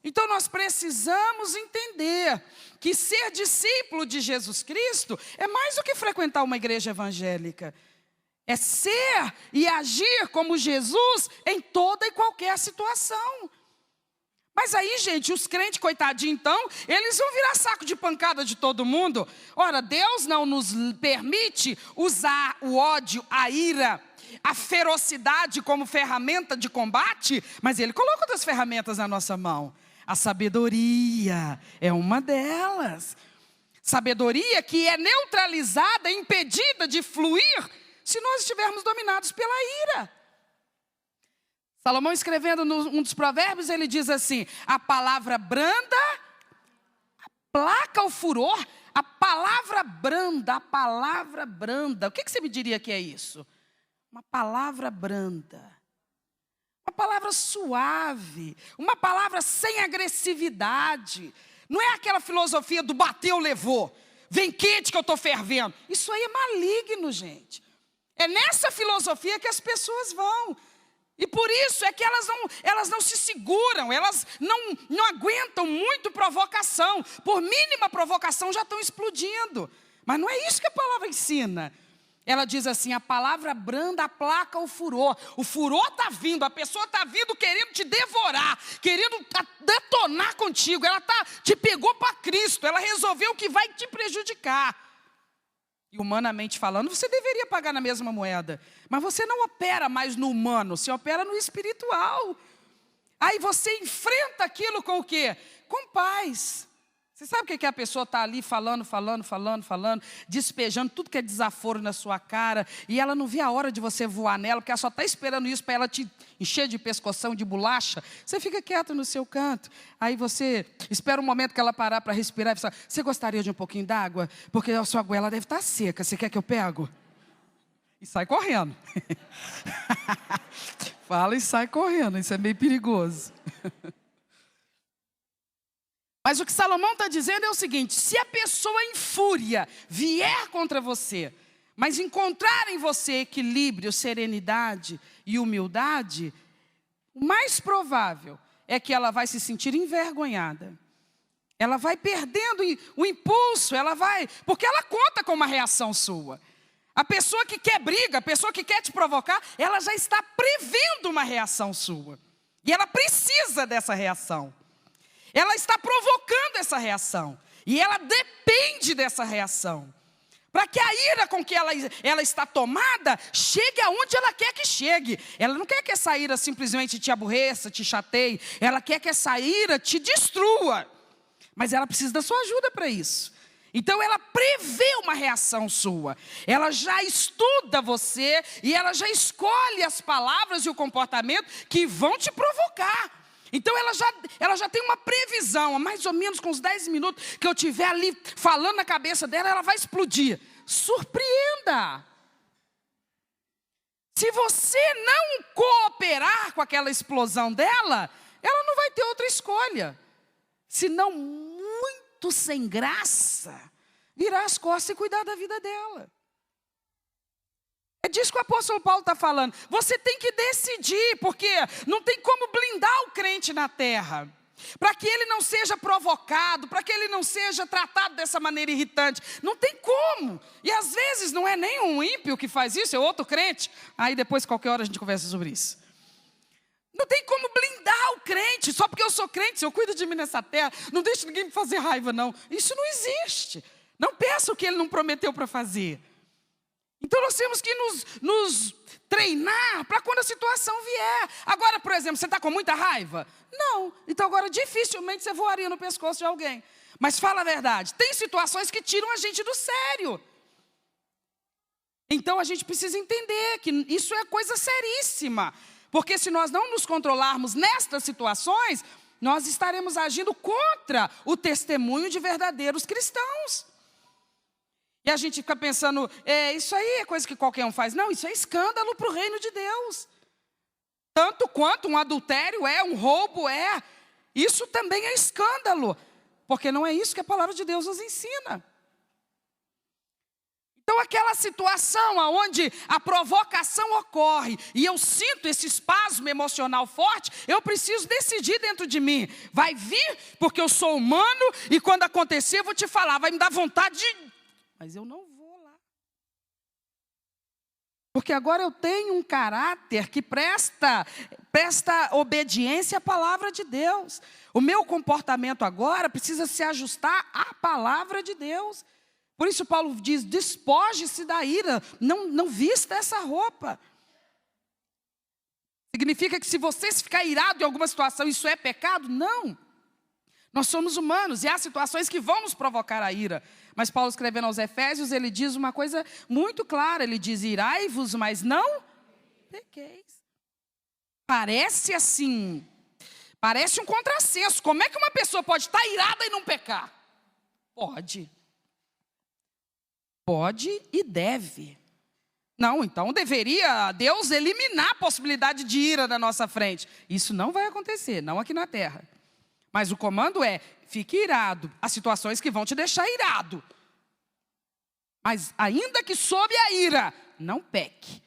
Então nós precisamos entender que ser discípulo de Jesus Cristo é mais do que frequentar uma igreja evangélica. É ser e agir como Jesus em toda e qualquer situação. Mas aí, gente, os crentes, coitadinhos, então, eles vão virar saco de pancada de todo mundo. Ora, Deus não nos permite usar o ódio, a ira, a ferocidade como ferramenta de combate, mas Ele coloca outras ferramentas na nossa mão. A sabedoria é uma delas. Sabedoria que é neutralizada, impedida de fluir, se nós estivermos dominados pela ira. Salomão, escrevendo um dos provérbios, ele diz assim: a palavra branda aplaca o furor. A palavra branda, o que você me diria que é isso? Uma palavra branda, uma palavra suave, uma palavra sem agressividade. Não é aquela filosofia do bateu, levou, vem quente que eu estou fervendo. Isso aí é maligno, gente. É nessa filosofia que as pessoas vão. E por isso é que elas não se seguram, elas não aguentam muito provocação. Por mínima provocação já estão explodindo. Mas não é isso que a palavra ensina. Ela diz assim: a palavra branda aplaca o furor. O furor está vindo, a pessoa está vindo querendo te devorar, querendo detonar contigo. Ela te pegou para Cristo, ela resolveu que vai te prejudicar. E humanamente falando, você deveria pagar na mesma moeda. Mas você não opera mais no humano, você opera no espiritual. Aí você enfrenta aquilo com o quê? Com paz. Você sabe o que a pessoa está ali falando, despejando tudo que é desaforo na sua cara, e ela não vê a hora de você voar nela, porque ela só está esperando isso para ela te encher de pescoção, de bolacha. Você fica quieto no seu canto, aí você espera um momento que ela parar para respirar e fala: você gostaria de um pouquinho d'água? Porque a sua goela deve estar seca, você quer que eu pego? E sai correndo. Fala e sai correndo, isso é meio perigoso. Mas o que Salomão está dizendo é o seguinte: se a pessoa em fúria vier contra você, mas encontrar em você equilíbrio, serenidade e humildade, o mais provável é que ela vai se sentir envergonhada. Ela vai perdendo o impulso, porque ela conta com uma reação sua. A pessoa que quer briga, a pessoa que quer te provocar, ela já está prevendo uma reação sua. E ela precisa dessa reação. Ela está provocando essa reação. E ela depende dessa reação. Para que a ira com que ela está tomada chegue aonde ela quer que chegue. Ela não quer que essa ira simplesmente te aborreça, te chateie. Ela quer que essa ira te destrua. Mas ela precisa da sua ajuda para isso. Então ela prevê uma reação sua. Ela já estuda você e ela já escolhe as palavras e o comportamento que vão te provocar. Então ela já tem uma previsão, mais ou menos com uns 10 minutos que eu estiver ali falando na cabeça dela, ela vai explodir. Surpreenda! Se você não cooperar com aquela explosão dela, ela não vai ter outra escolha. Senão muito sem graça, virar as costas e cuidar da vida dela. É disso que o apóstolo Paulo está falando. Você tem que decidir, porque não tem como blindar o crente na terra, para que ele não seja provocado, para que ele não seja tratado dessa maneira irritante. Não tem como. E às vezes não é nem um ímpio que faz isso, é outro crente. Aí depois, qualquer hora, a gente conversa sobre isso. Não tem como blindar o crente, só porque eu sou crente, se eu cuido de mim nessa terra, não deixo ninguém me fazer raiva, não. Isso não existe. Não peça o que ele não prometeu para fazer. Então nós temos que nos treinar para quando a situação vier. Agora, por exemplo, você está com muita raiva? Não. Então agora dificilmente você voaria no pescoço de alguém. Mas fala a verdade, tem situações que tiram a gente do sério. Então a gente precisa entender que isso é coisa seríssima. Porque se nós não nos controlarmos nestas situações, nós estaremos agindo contra o testemunho de verdadeiros cristãos. E a gente fica pensando, isso aí é coisa que qualquer um faz. Não, isso é escândalo para o reino de Deus. Tanto quanto um adultério um roubo isso também é escândalo. Porque não é isso que a palavra de Deus nos ensina. Então aquela situação onde a provocação ocorre e eu sinto esse espasmo emocional forte, eu preciso decidir dentro de mim. Vai vir porque eu sou humano e quando acontecer eu vou te falar, vai me dar vontade de... Mas eu não vou lá. Porque agora eu tenho um caráter que presta obediência à palavra de Deus. O meu comportamento agora precisa se ajustar à palavra de Deus. Por isso Paulo diz, despoje-se da ira, não vista essa roupa. Significa que se você ficar irado em alguma situação, isso é pecado? Não. Nós somos humanos e há situações que vão nos provocar a ira. Mas Paulo escrevendo aos Efésios, ele diz uma coisa muito clara. Ele diz, irai-vos, mas não pequeis. Parece assim, parece um contrassenso. Como é que uma pessoa pode estar irada e não pecar? Pode. Pode e deve. Não, então deveria Deus eliminar a possibilidade de ira da nossa frente. Isso não vai acontecer, não aqui na terra. Mas o comando fique irado. Há situações que vão te deixar irado. Mas ainda que sob a ira, não peque.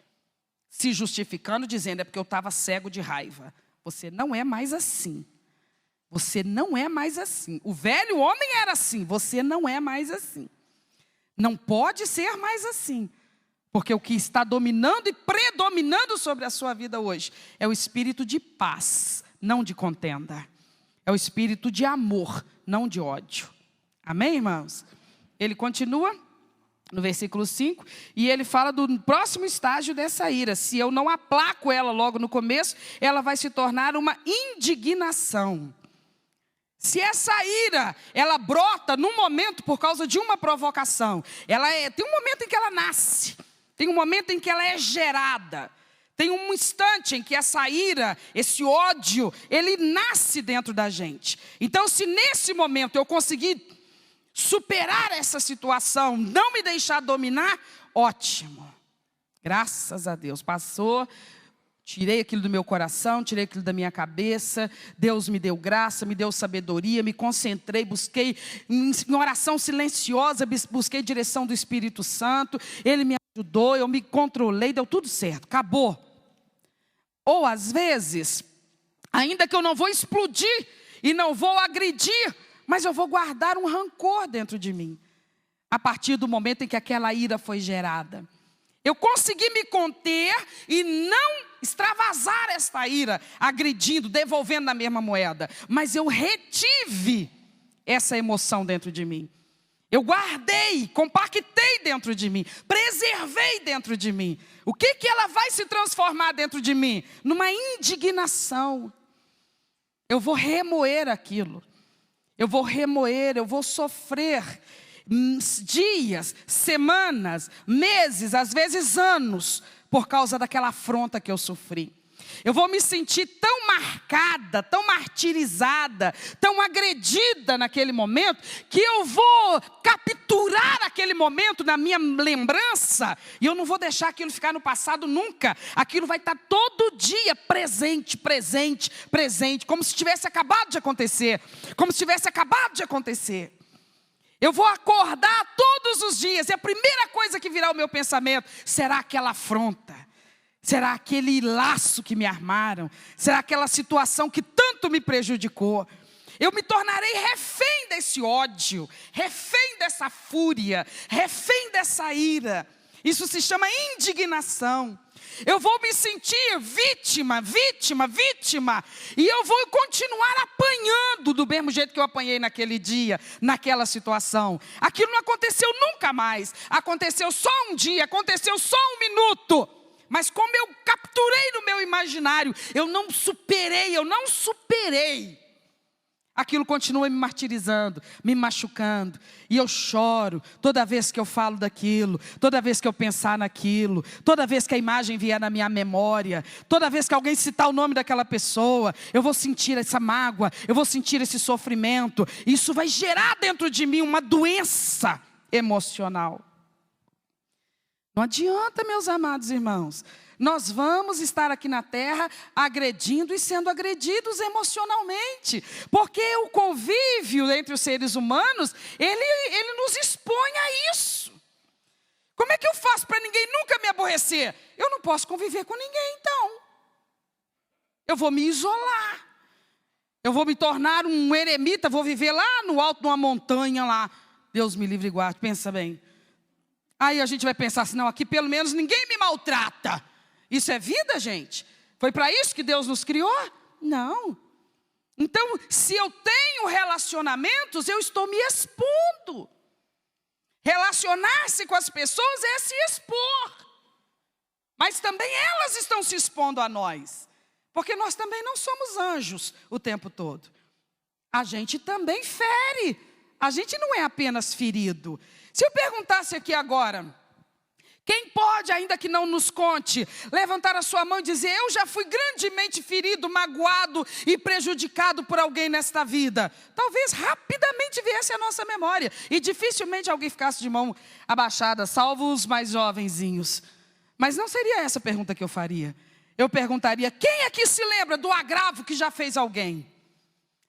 Se justificando, dizendo, é porque eu estava cego de raiva. Você não é mais assim. Você não é mais assim. O velho homem era assim, você não é mais assim. Não pode ser mais assim. Porque o que está dominando e predominando sobre a sua vida hoje é o espírito de paz, não de contenda. É o espírito de amor, não de ódio. Amém, irmãos? Ele continua no versículo 5, e ele fala do próximo estágio dessa ira. Se eu não aplaco ela logo no começo, ela vai se tornar uma indignação. Se essa ira, ela brota num momento por causa de uma provocação, tem um momento em que ela nasce, tem um momento em que ela é gerada. Tem um instante em que essa ira, esse ódio, ele nasce dentro da gente. Então, se nesse momento eu conseguir superar essa situação, não me deixar dominar, ótimo. Graças a Deus. Passou, tirei aquilo do meu coração, tirei aquilo da minha cabeça. Deus me deu graça, me deu sabedoria, me concentrei, busquei em oração silenciosa, busquei direção do Espírito Santo. Ele me ajudou, eu me controlei, deu tudo certo, acabou. Ou às vezes, ainda que eu não vou explodir e não vou agredir, mas eu vou guardar um rancor dentro de mim. A partir do momento em que aquela ira foi gerada. Eu consegui me conter e não extravasar esta ira, agredindo, devolvendo na mesma moeda. Mas eu retive essa emoção dentro de mim. Eu guardei, compactei dentro de mim, preservei dentro de mim. O que ela vai se transformar dentro de mim? Numa indignação. Eu vou remoer aquilo. Eu vou remoer, eu vou sofrer dias, semanas, meses, às vezes anos, por causa daquela afronta que eu sofri. Eu vou me sentir tão marcada, tão martirizada, tão agredida naquele momento, que eu vou capturar aquele momento na minha lembrança, e eu não vou deixar aquilo ficar no passado nunca. Aquilo vai estar todo dia presente, presente, presente, como se tivesse acabado de acontecer, como se tivesse acabado de acontecer. Eu vou acordar todos os dias e a primeira coisa que virá ao meu pensamento será aquela afronta. Será aquele laço que me armaram? Será aquela situação que tanto me prejudicou? Eu me tornarei refém desse ódio, refém dessa fúria, refém dessa ira. Isso se chama indignação. Eu vou me sentir vítima. E eu vou continuar apanhando do mesmo jeito que eu apanhei naquele dia, naquela situação. Aquilo não aconteceu nunca mais. Aconteceu só um dia, aconteceu só um minuto. Mas como eu capturei no meu imaginário, eu não superei. Aquilo continua me martirizando, me machucando. E eu choro toda vez que eu falo daquilo, toda vez que eu pensar naquilo, toda vez que a imagem vier na minha memória, toda vez que alguém citar o nome daquela pessoa, eu vou sentir essa mágoa, eu vou sentir esse sofrimento. Isso vai gerar dentro de mim uma doença emocional. Não adianta, meus amados irmãos. Nós vamos estar aqui na terra agredindo e sendo agredidos emocionalmente. Porque o convívio entre os seres humanos, ele nos expõe a isso. Como é que eu faço para ninguém nunca me aborrecer? Eu não posso conviver com ninguém, então. Eu vou me isolar. Eu vou me tornar um eremita, vou viver lá no alto de uma montanha lá. Deus me livre e guarde, pensa bem. Aí a gente vai pensar assim, não, aqui pelo menos ninguém me maltrata. Isso é vida, gente? Foi para isso que Deus nos criou? Não. Então, se eu tenho relacionamentos, eu estou me expondo. Relacionar-se com as pessoas é se expor. Mas também elas estão se expondo a nós. Porque nós também não somos anjos o tempo todo. A gente também fere. A gente não é apenas ferido. Se eu perguntasse aqui agora, quem pode, ainda que não nos conte, levantar a sua mão e dizer, eu já fui grandemente ferido, magoado e prejudicado por alguém nesta vida? Talvez rapidamente viesse à nossa memória. E dificilmente alguém ficasse de mão abaixada, salvo os mais jovenzinhos. Mas não seria essa a pergunta que eu faria. Eu perguntaria, quem aqui se lembra do agravo que já fez alguém?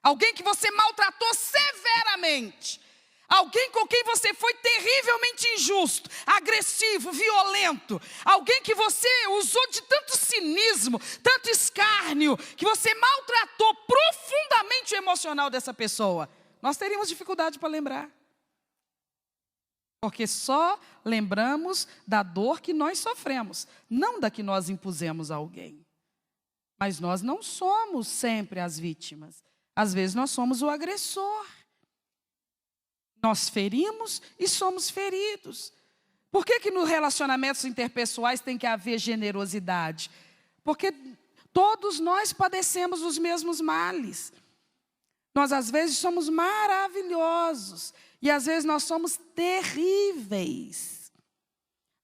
Alguém que você maltratou severamente. Alguém com quem você foi terrivelmente injusto, agressivo, violento. Alguém que você usou de tanto cinismo, tanto escárnio, que você maltratou profundamente o emocional dessa pessoa. Nós teríamos dificuldade para lembrar. Porque só lembramos da dor que nós sofremos, não da que nós impusemos a alguém. Mas nós não somos sempre as vítimas. Às vezes nós somos o agressor. Nós ferimos e somos feridos. Por que nos relacionamentos interpessoais tem que haver generosidade? Porque todos nós padecemos os mesmos males. Nós às vezes somos maravilhosos e às vezes nós somos terríveis.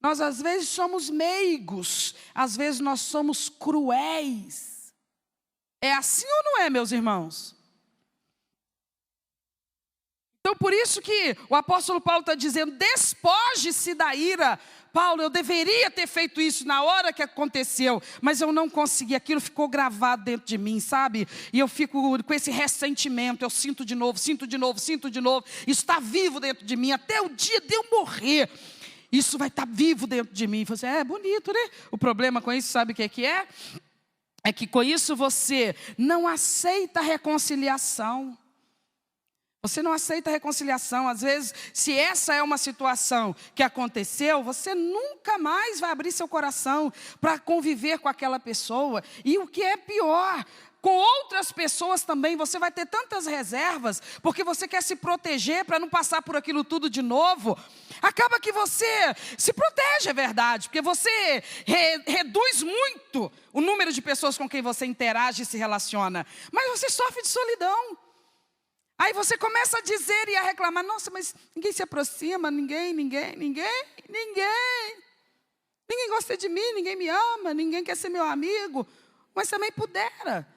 Nós às vezes somos meigos, às vezes nós somos cruéis. É assim ou não é, meus irmãos? Então, por isso que o apóstolo Paulo está dizendo, despoje-se da ira. Paulo, eu deveria ter feito isso na hora que aconteceu, mas eu não consegui, aquilo ficou gravado dentro de mim, sabe? E eu fico com esse ressentimento, eu sinto de novo, isso está vivo dentro de mim, até o dia de eu morrer, isso vai estar vivo dentro de mim. Você, é bonito, né? O problema com isso, sabe o que é? É que com isso você não aceita a reconciliação. Você não aceita a reconciliação. Às vezes, se essa é uma situação que aconteceu, você nunca mais vai abrir seu coração para conviver com aquela pessoa. E o que é pior, com outras pessoas também, você vai ter tantas reservas, porque você quer se proteger para não passar por aquilo tudo de novo. Acaba que você se protege, é verdade, porque você reduz muito o número de pessoas com quem você interage e se relaciona. Mas você sofre de solidão. Aí você começa a dizer e a reclamar, nossa, mas ninguém se aproxima, ninguém gosta de mim, ninguém me ama, ninguém quer ser meu amigo. Mas também pudera.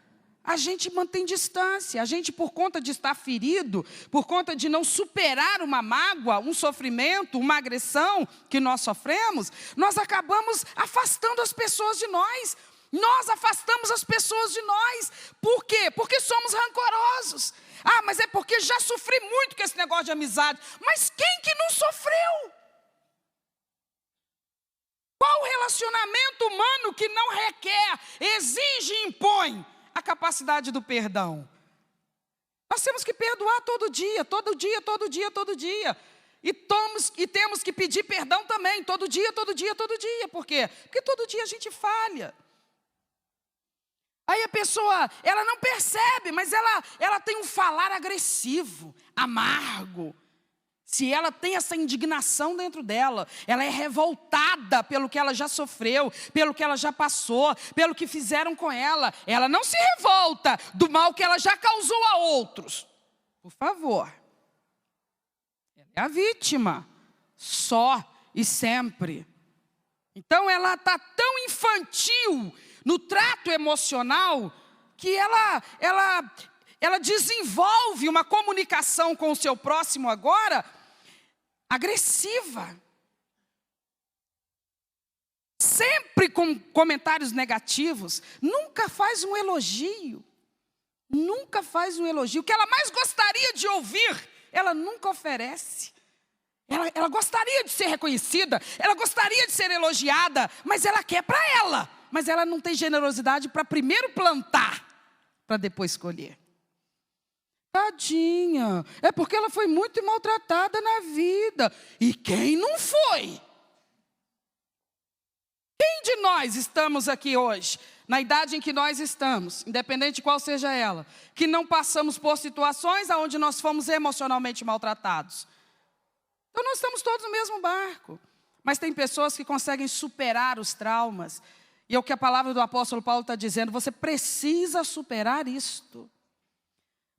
A gente mantém distância, a gente por conta de estar ferido, por conta de não superar uma mágoa, um sofrimento, uma agressão que nós sofremos, nós acabamos afastando as pessoas de nós. Nós afastamos as pessoas de nós. Por quê? Porque somos rancorosos. Ah, mas é porque já sofri muito com esse negócio de amizade. Mas quem que não sofreu? Qual relacionamento humano que não requer, exige e impõe a capacidade do perdão? Nós temos que perdoar todo dia, todo dia, todo dia, todo dia. E temos que pedir perdão também, todo dia, todo dia, todo dia. Por quê? Porque todo dia a gente falha. Aí a pessoa, ela não percebe, mas ela tem um falar agressivo, amargo. Se ela tem essa indignação dentro dela, ela é revoltada pelo que ela já sofreu, pelo que ela já passou, pelo que fizeram com ela. Ela não se revolta do mal que ela já causou a outros. Por favor. Ela é a vítima, só e sempre. Então ela está tão infantil no trato emocional que ela desenvolve uma comunicação com o seu próximo agora agressiva. Sempre com comentários negativos. Nunca faz um elogio. Nunca faz um elogio. O que ela mais gostaria de ouvir, ela nunca oferece. Ela gostaria de ser reconhecida, ela gostaria de ser elogiada, mas ela quer para ela. Mas ela não tem generosidade para primeiro plantar, para depois colher. Tadinha, é porque ela foi muito maltratada na vida. E quem não foi? Quem de nós estamos aqui hoje, na idade em que nós estamos, independente de qual seja ela, que não passamos por situações onde nós fomos emocionalmente maltratados? Então nós estamos todos no mesmo barco. Mas tem pessoas que conseguem superar os traumas. E é o que a palavra do apóstolo Paulo está dizendo, você precisa superar isto.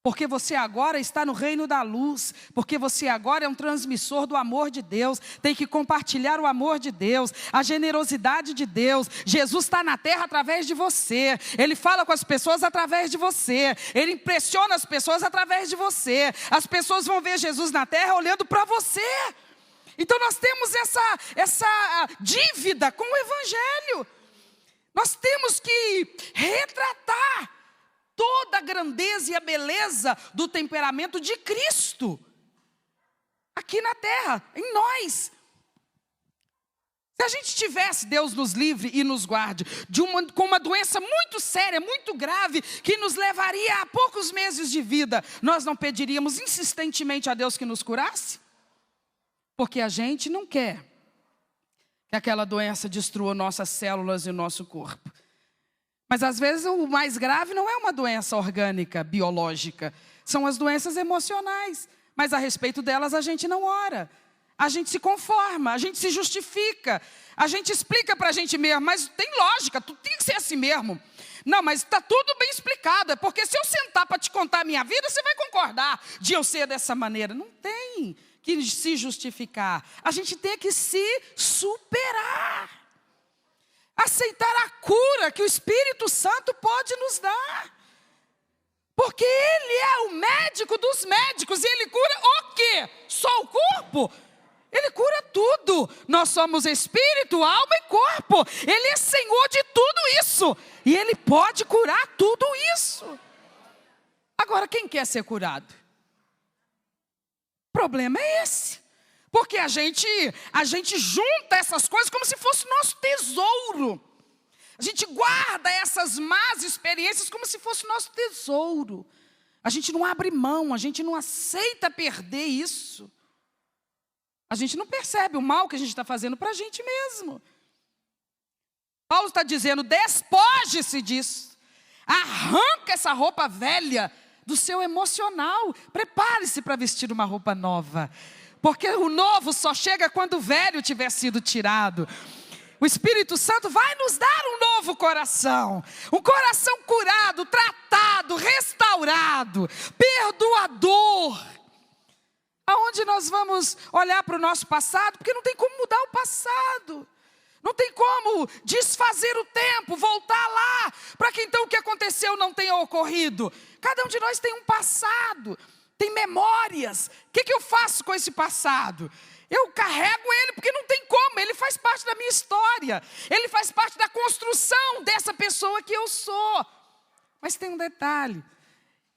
Porque você agora está no reino da luz, porque você agora é um transmissor do amor de Deus, tem que compartilhar o amor de Deus, a generosidade de Deus. Jesus está na terra através de você, Ele fala com as pessoas através de você, Ele impressiona as pessoas através de você. As pessoas vão ver Jesus na terra olhando para você. Então nós temos essa dívida com o Evangelho. Nós temos que retratar toda a grandeza e a beleza do temperamento de Cristo aqui na terra, em nós. Se a gente tivesse, Deus nos livre e nos guarde, com uma doença muito séria, muito grave, que nos levaria a poucos meses de vida, nós não pediríamos insistentemente a Deus que nos curasse? Porque a gente não quer que aquela doença destrua nossas células e o nosso corpo. Mas às vezes o mais grave não é uma doença orgânica, biológica. São as doenças emocionais. Mas a respeito delas a gente não ora. A gente se conforma, a gente se justifica. A gente explica para a gente mesmo, mas tem lógica, tudo tem que ser assim mesmo. Não, mas está tudo bem explicado. É porque se eu sentar para te contar a minha vida, você vai concordar de eu ser dessa maneira. Não tem que se justificar. A gente tem que se superar. Aceitar a cura que o Espírito Santo pode nos dar. Porque Ele é o médico dos médicos. E Ele cura o quê? Só o corpo? Ele cura tudo. Nós somos espírito, alma e corpo. Ele é Senhor de tudo isso. E Ele pode curar tudo isso. Agora, quem quer ser curado? O problema é esse. Porque a gente junta essas coisas como se fosse nosso tesouro. A gente guarda essas más experiências como se fosse nosso tesouro. A gente não abre mão, a gente não aceita perder isso. A gente não percebe o mal que a gente está fazendo para a gente mesmo. Paulo está dizendo, despoje-se disso. Arranca essa roupa velha do seu emocional. Prepare-se para vestir uma roupa nova. Porque o novo só chega quando o velho tiver sido tirado. O Espírito Santo vai nos dar um novo coração. Um coração curado, tratado, restaurado, perdoador. Aonde nós vamos olhar para o nosso passado? Porque não tem como mudar o passado. Não tem como desfazer o tempo, voltar lá, para que então o que aconteceu não tenha ocorrido. Cada um de nós tem um passado. Tem memórias. O que eu faço com esse passado? Eu carrego ele porque não tem como. Ele faz parte da minha história. Ele faz parte da construção dessa pessoa que eu sou. Mas tem um detalhe.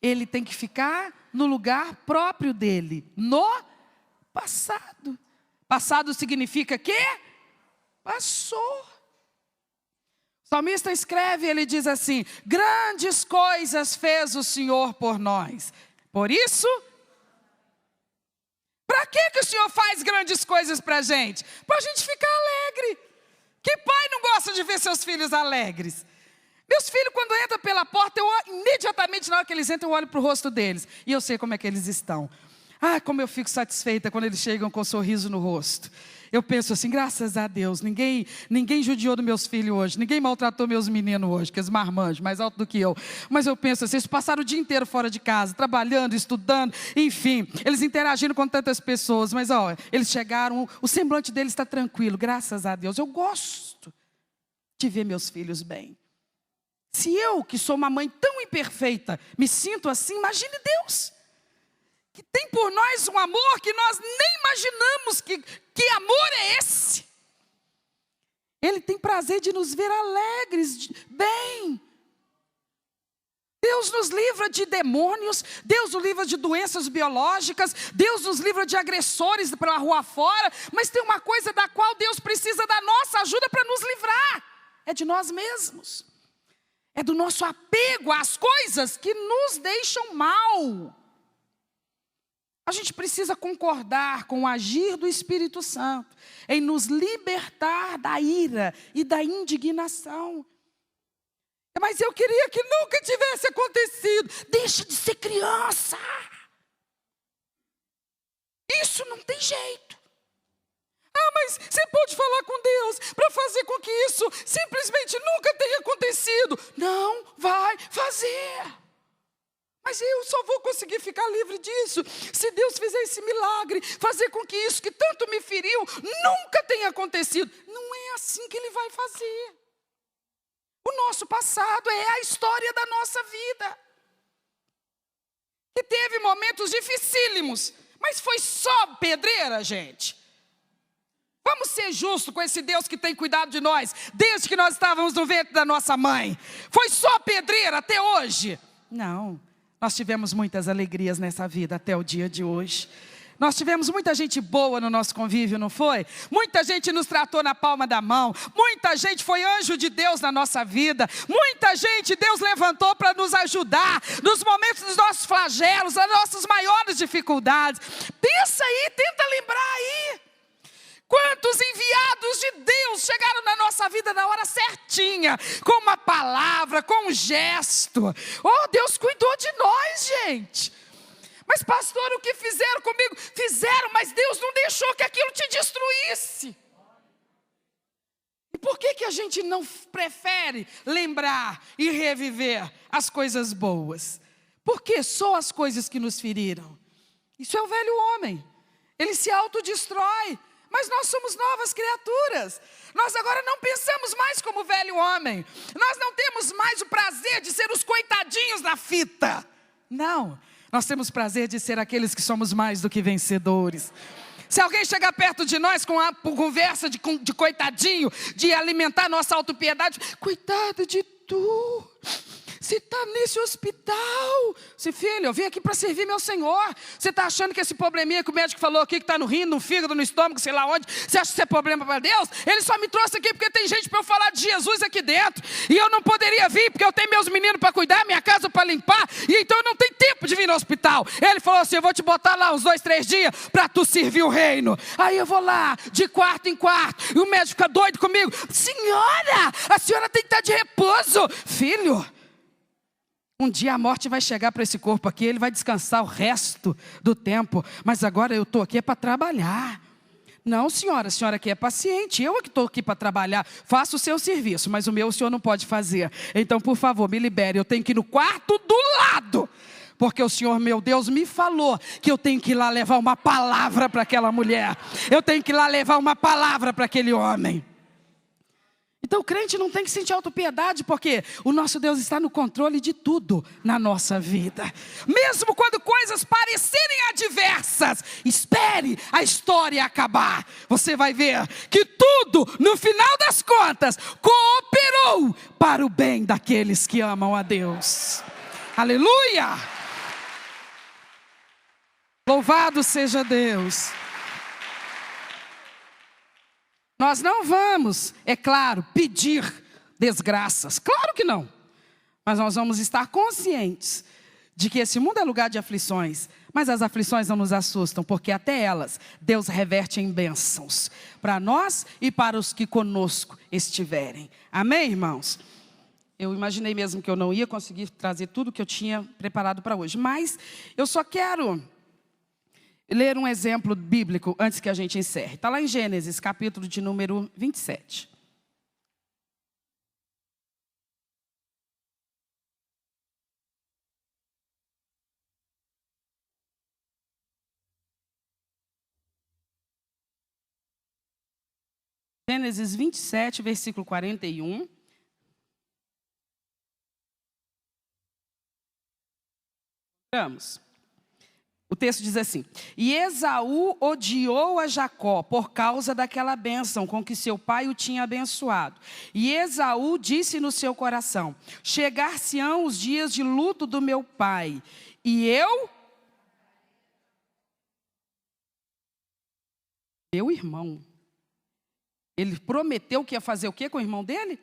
Ele tem que ficar no lugar próprio dele, no passado. Passado significa que passou. O salmista escreve, ele diz assim: grandes coisas fez o Senhor por nós. Por isso, para que o Senhor faz grandes coisas para a gente? Para a gente ficar alegre. Que pai não gosta de ver seus filhos alegres? Meus filhos, quando entram pela porta, imediatamente na hora que eles entram, eu olho para o rosto deles. E eu sei como é que eles estão. Ah, como eu fico satisfeita quando eles chegam com um sorriso no rosto. Eu penso assim, graças a Deus, ninguém judiou dos meus filhos hoje, ninguém maltratou meus meninos hoje, que eles marmanjos, mais alto do que eu. Mas eu penso assim, eles passaram o dia inteiro fora de casa, trabalhando, estudando, enfim, eles interagindo com tantas pessoas, mas eles chegaram, o semblante deles está tranquilo, graças a Deus. Eu gosto de ver meus filhos bem. Se eu, que sou uma mãe tão imperfeita, me sinto assim, imagine Deus, que tem por nós um amor que nós nem imaginamos. Que amor é esse? Ele tem prazer de nos ver alegres, bem. Deus nos livra de demônios, Deus nos livra de doenças biológicas, Deus nos livra de agressores pela rua fora, mas tem uma coisa da qual Deus precisa da nossa ajuda para nos livrar, é de nós mesmos, é do nosso apego às coisas que nos deixam mal. A gente precisa concordar com o agir do Espírito Santo em nos libertar da ira e da indignação. Mas eu queria que nunca tivesse acontecido. Deixa de ser criança. Isso não tem jeito. Ah, mas você pode falar com Deus para fazer com que isso simplesmente nunca tenha acontecido. Não vai fazer. Mas eu só vou conseguir ficar livre disso se Deus fizer esse milagre, fazer com que isso que tanto me feriu nunca tenha acontecido. Não é assim que Ele vai fazer. O nosso passado é a história da nossa vida. Que teve momentos dificílimos, mas foi só pedreira, gente. Vamos ser justos com esse Deus que tem cuidado de nós, desde que nós estávamos no ventre da nossa mãe. Foi só pedreira até hoje? Não. Nós tivemos muitas alegrias nessa vida até o dia de hoje. Nós tivemos muita gente boa no nosso convívio, não foi? Muita gente nos tratou na palma da mão. Muita gente foi anjo de Deus na nossa vida. Muita gente Deus levantou para nos ajudar nos momentos dos nossos flagelos, das nossas maiores dificuldades. Pensa aí, tenta lembrar aí. Quantos enviados de Deus chegaram na nossa vida na hora certinha, com uma palavra, com um gesto. Oh, Deus cuidou de nós, gente. Mas pastor, o que fizeram comigo? Fizeram, mas Deus não deixou que aquilo te destruísse. E por que a gente não prefere lembrar e reviver as coisas boas? Porque só as coisas que nos feriram. Isso é o velho homem. Ele se autodestrói. Mas nós somos novas criaturas. Nós agora não pensamos mais como o velho homem. Nós não temos mais o prazer de ser os coitadinhos da fita. Não, nós temos prazer de ser aqueles que somos mais do que vencedores. Se alguém chegar perto de nós com uma conversa de coitadinho, de alimentar nossa autopiedade, coitado de tu, você está nesse hospital. Você, filho, eu vim aqui para servir meu Senhor. Você está achando que esse probleminha que o médico falou aqui, que está no rim, no fígado, no estômago, sei lá onde, você acha que isso é problema para Deus? Ele só me trouxe aqui porque tem gente para eu falar de Jesus aqui dentro. E eu não poderia vir porque eu tenho meus meninos para cuidar, minha casa para limpar. E então eu não tenho tempo de vir no hospital. Ele falou assim, eu vou te botar lá uns 2, 3 dias para tu servir o reino. Aí eu vou lá, de quarto em quarto. E o médico fica doido comigo. Senhora, a senhora tem que estar de repouso. Filho, um dia a morte vai chegar para esse corpo aqui, ele vai descansar o resto do tempo. Mas agora eu estou aqui para trabalhar. Não, senhora, a senhora aqui é paciente. Eu é que estou aqui para trabalhar. Faça o seu serviço, mas o meu o senhor não pode fazer. Então, por favor, me libere. Eu tenho que ir no quarto do lado. Porque o Senhor, meu Deus, me falou que eu tenho que ir lá levar uma palavra para aquela mulher. Eu tenho que ir lá levar uma palavra para aquele homem. Então o crente não tem que sentir autopiedade, porque o nosso Deus está no controle de tudo na nossa vida. Mesmo quando coisas parecerem adversas, espere a história acabar. Você vai ver que tudo, no final das contas, cooperou para o bem daqueles que amam a Deus. Aleluia! Louvado seja Deus. Nós não vamos, é claro, pedir desgraças. Claro que não. Mas nós vamos estar conscientes de que esse mundo é lugar de aflições. Mas as aflições não nos assustam, porque até elas Deus reverte em bênçãos para nós e para os que conosco estiverem. Amém, irmãos? Eu imaginei mesmo que eu não ia conseguir trazer tudo que eu tinha preparado para hoje. Mas eu só quero ler um exemplo bíblico antes que a gente encerre. Está lá em Gênesis, capítulo de número 27. Gênesis 27, versículo 41. Vamos. O texto diz assim: e Esaú odiou a Jacó por causa daquela bênção com que seu pai o tinha abençoado. E Esaú disse no seu coração: chegar-se-ão os dias de luto do meu pai, e eu, meu irmão. Ele prometeu que ia fazer o quê com o irmão dele?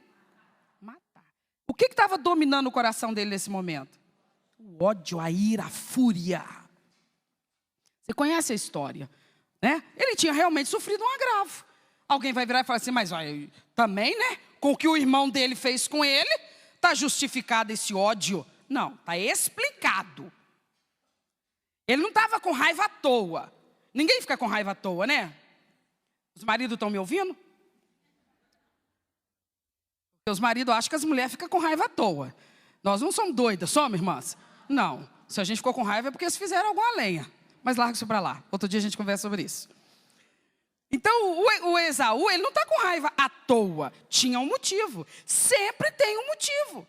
Matar. O que estava dominando o coração dele nesse momento? O ódio, a ira, a fúria. Você conhece a história, né? Ele tinha realmente sofrido um agravo. Alguém vai virar e falar assim, mas olha, também, né? Com o que o irmão dele fez com ele, está justificado esse ódio? Não, está explicado. Ele não estava com raiva à toa. Ninguém fica com raiva à toa, né? Os maridos estão me ouvindo? Os maridos acham que as mulheres ficam com raiva à toa. Nós não somos doidas, somos, irmãs? Não. Se a gente ficou com raiva é porque eles fizeram alguma lenha. Mas larga isso para lá. Outro dia a gente conversa sobre isso. Então, o Esaú, ele não está com raiva à toa. Tinha um motivo. Sempre tem um motivo.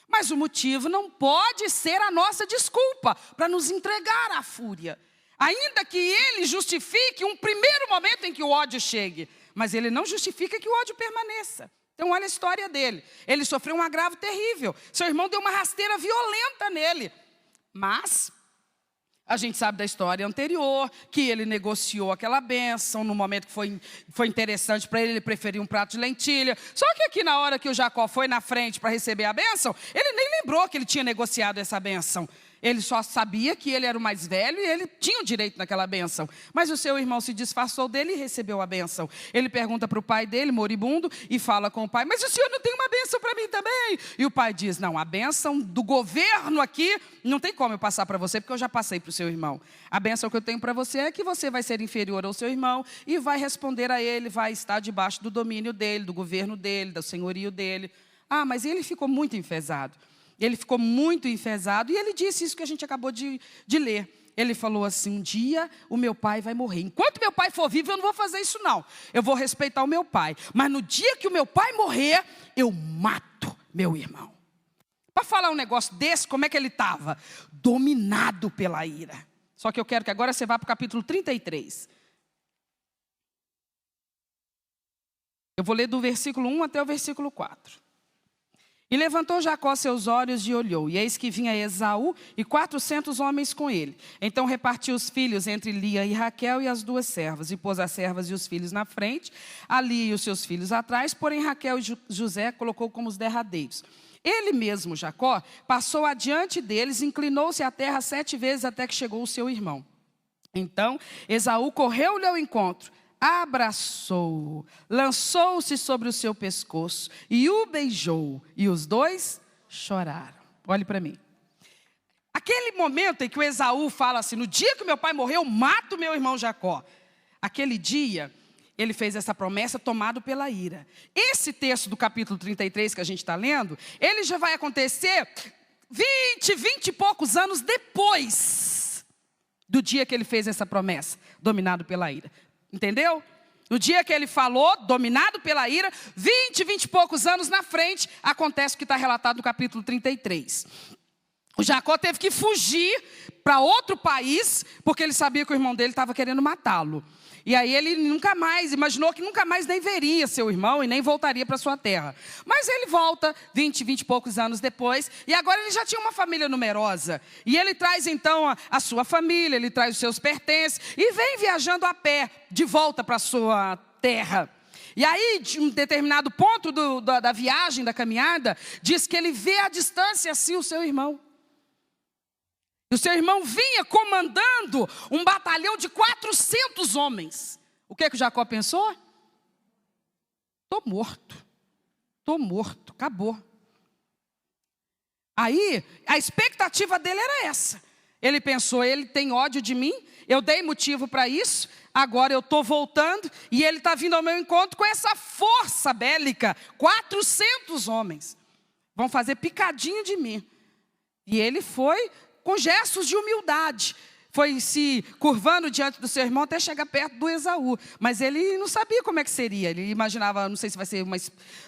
Mas o motivo não pode ser a nossa desculpa para nos entregar à fúria. Ainda que ele justifique um primeiro momento em que o ódio chegue. Mas ele não justifica que o ódio permaneça. Então, olha a história dele. Ele sofreu um agravo terrível. Seu irmão deu uma rasteira violenta nele. Mas a gente sabe da história anterior, que ele negociou aquela bênção, no momento que foi interessante para ele preferiu um prato de lentilha. Só que aqui na hora que o Jacó foi na frente para receber a bênção, ele nem lembrou que ele tinha negociado essa bênção. Ele só sabia que ele era o mais velho e ele tinha o direito naquela bênção. Mas o seu irmão se disfarçou dele e recebeu a bênção. Ele pergunta para o pai dele, moribundo, e fala com o pai, mas o senhor não tem uma bênção para mim também? E o pai diz, não, a bênção do governo aqui, não tem como eu passar para você, porque eu já passei para o seu irmão. A bênção que eu tenho para você é que você vai ser inferior ao seu irmão e vai responder a ele, vai estar debaixo do domínio dele, do governo dele, do senhorio dele. Ah, mas ele ficou muito enfesado. Ele ficou muito enfesado e ele disse isso que a gente acabou de ler. Ele falou assim, um dia o meu pai vai morrer. Enquanto meu pai for vivo, eu não vou fazer isso não. Eu vou respeitar o meu pai. Mas no dia que o meu pai morrer, eu mato meu irmão. Para falar um negócio desse, como é que ele estava? Dominado pela ira. Só que eu quero que agora você vá para o capítulo 33. Eu vou ler do versículo 1 até o versículo 4. E levantou Jacó seus olhos e olhou, e eis que vinha Esaú e 400 homens com ele. Então repartiu os filhos entre Lia e Raquel e as duas servas, e pôs as servas e os filhos na frente, a Lia e os seus filhos atrás, porém Raquel e José colocou como os derradeiros. Ele mesmo, Jacó, passou adiante deles, inclinou-se à terra 7 vezes até que chegou o seu irmão. Então Esaú correu-lhe ao encontro, abraçou-o, lançou-se sobre o seu pescoço e o beijou. E os dois choraram. Olhe para mim. Aquele momento em que o Esaú fala assim, no dia que meu pai morreu, eu mato meu irmão Jacó. Aquele dia, ele fez essa promessa tomado pela ira. Esse texto do capítulo 33 que a gente está lendo, ele já vai acontecer 20 e poucos anos depois do dia que ele fez essa promessa, dominado pela ira. Entendeu? No dia que ele falou, dominado pela ira, 20 e poucos anos na frente, acontece o que está relatado no capítulo 33. O Jacó teve que fugir para outro país, porque ele sabia que o irmão dele estava querendo matá-lo. E aí ele nunca mais, imaginou que nunca mais nem veria seu irmão e nem voltaria para sua terra. Mas ele volta 20 e poucos anos depois, e agora ele já tinha uma família numerosa. E ele traz então a sua família, ele traz os seus pertences, e vem viajando a pé, de volta para sua terra. E aí, de um determinado ponto da viagem, da caminhada, diz que ele vê à distância assim o seu irmão. O seu irmão vinha comandando um batalhão de 400 homens. O que o Jacó pensou? Estou morto, acabou. Aí, a expectativa dele era essa. Ele pensou, ele tem ódio de mim, eu dei motivo para isso, agora eu estou voltando e ele está vindo ao meu encontro com essa força bélica. 400 homens vão fazer picadinho de mim. E ele foi com gestos de humildade, foi se curvando diante do seu irmão até chegar perto do Esaú. Mas ele não sabia como é que seria. Ele imaginava, não sei se vai ser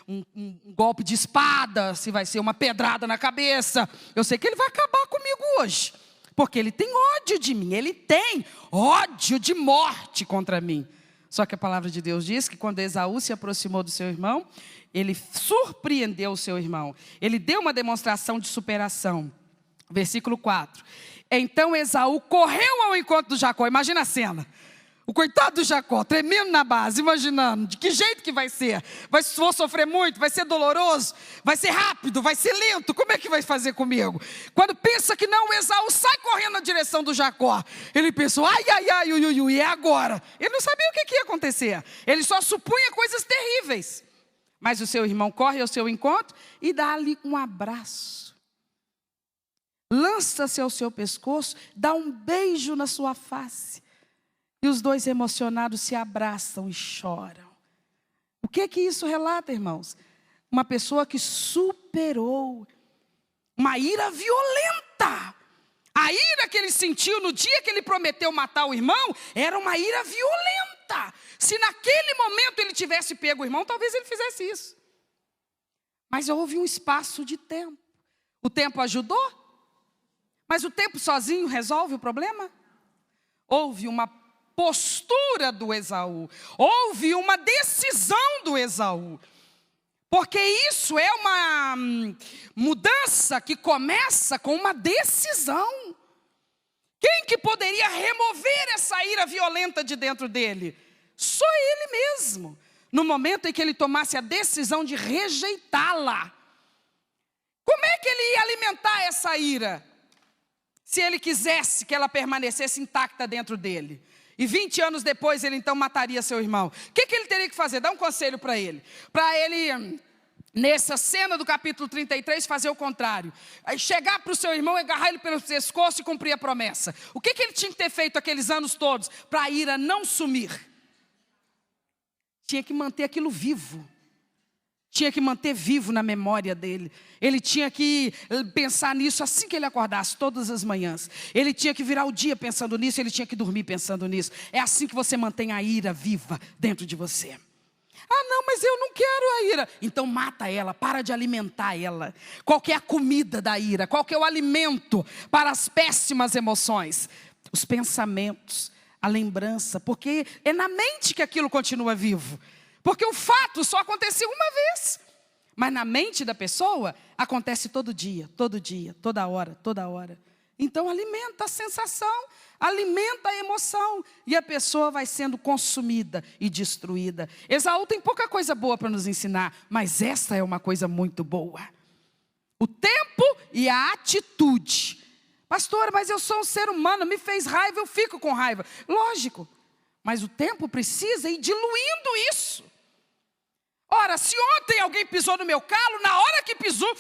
um golpe de espada, se vai ser uma pedrada na cabeça. Eu sei que ele vai acabar comigo hoje, porque ele tem ódio de mim, ele tem ódio de morte contra mim. Só que a palavra de Deus diz que quando Esaú se aproximou do seu irmão, ele surpreendeu o seu irmão. Ele deu uma demonstração de superação. Versículo 4. Então Esaú correu ao encontro do Jacó. Imagina a cena. O coitado do Jacó, tremendo na base, imaginando de que jeito que vai ser. Vou sofrer muito, vai ser doloroso, vai ser rápido, vai ser lento. Como é que vai fazer comigo? Quando pensa que não, Esaú sai correndo na direção do Jacó. Ele pensou, ai, ui, é agora. Ele não sabia o que ia acontecer. Ele só supunha coisas terríveis. Mas o seu irmão corre ao seu encontro e dá-lhe um abraço. Lança-se ao seu pescoço, dá um beijo na sua face. E os dois emocionados se abraçam e choram. O que isso relata, irmãos? Uma pessoa que superou uma ira violenta. A ira que ele sentiu no dia que ele prometeu matar o irmão, era uma ira violenta. Se naquele momento ele tivesse pego o irmão, talvez ele fizesse isso. Mas houve um espaço de tempo. O tempo ajudou? Mas o tempo sozinho resolve o problema? Houve uma postura do Esaú. Houve uma decisão do Esaú. Porque isso é uma mudança que começa com uma decisão. Quem que poderia remover essa ira violenta de dentro dele? Só ele mesmo. No momento em que ele tomasse a decisão de rejeitá-la. Como é que ele ia alimentar essa ira? Se ele quisesse que ela permanecesse intacta dentro dele. E 20 anos depois ele então mataria seu irmão. O que ele teria que fazer? Dá um conselho para ele. Para ele, nessa cena do capítulo 33, fazer o contrário. Aí chegar para o seu irmão, agarrar ele pelo pescoço e cumprir a promessa. O que ele tinha que ter feito aqueles anos todos para a ira não sumir? Tinha que manter aquilo vivo. Tinha que manter vivo na memória dele. Ele tinha que pensar nisso assim que ele acordasse, todas as manhãs. Ele tinha que virar o dia pensando nisso, ele tinha que dormir pensando nisso. É assim que você mantém a ira viva dentro de você. Ah, não, mas eu não quero a ira. Então mata ela, para de alimentar ela. Qual que é a comida da ira? Qual que é o alimento para as péssimas emoções? Os pensamentos, a lembrança, porque é na mente que aquilo continua vivo. Porque o fato só aconteceu uma vez. Mas na mente da pessoa, acontece todo dia, toda hora. Então alimenta a sensação, alimenta a emoção. E a pessoa vai sendo consumida e destruída. Esaú tem pouca coisa boa para nos ensinar, mas essa é uma coisa muito boa. O tempo e a atitude. Pastor, mas eu sou um ser humano, me fez raiva, eu fico com raiva. Lógico, mas o tempo precisa ir diluindo isso. Ora, se ontem alguém pisou no meu calo, na hora que pisou...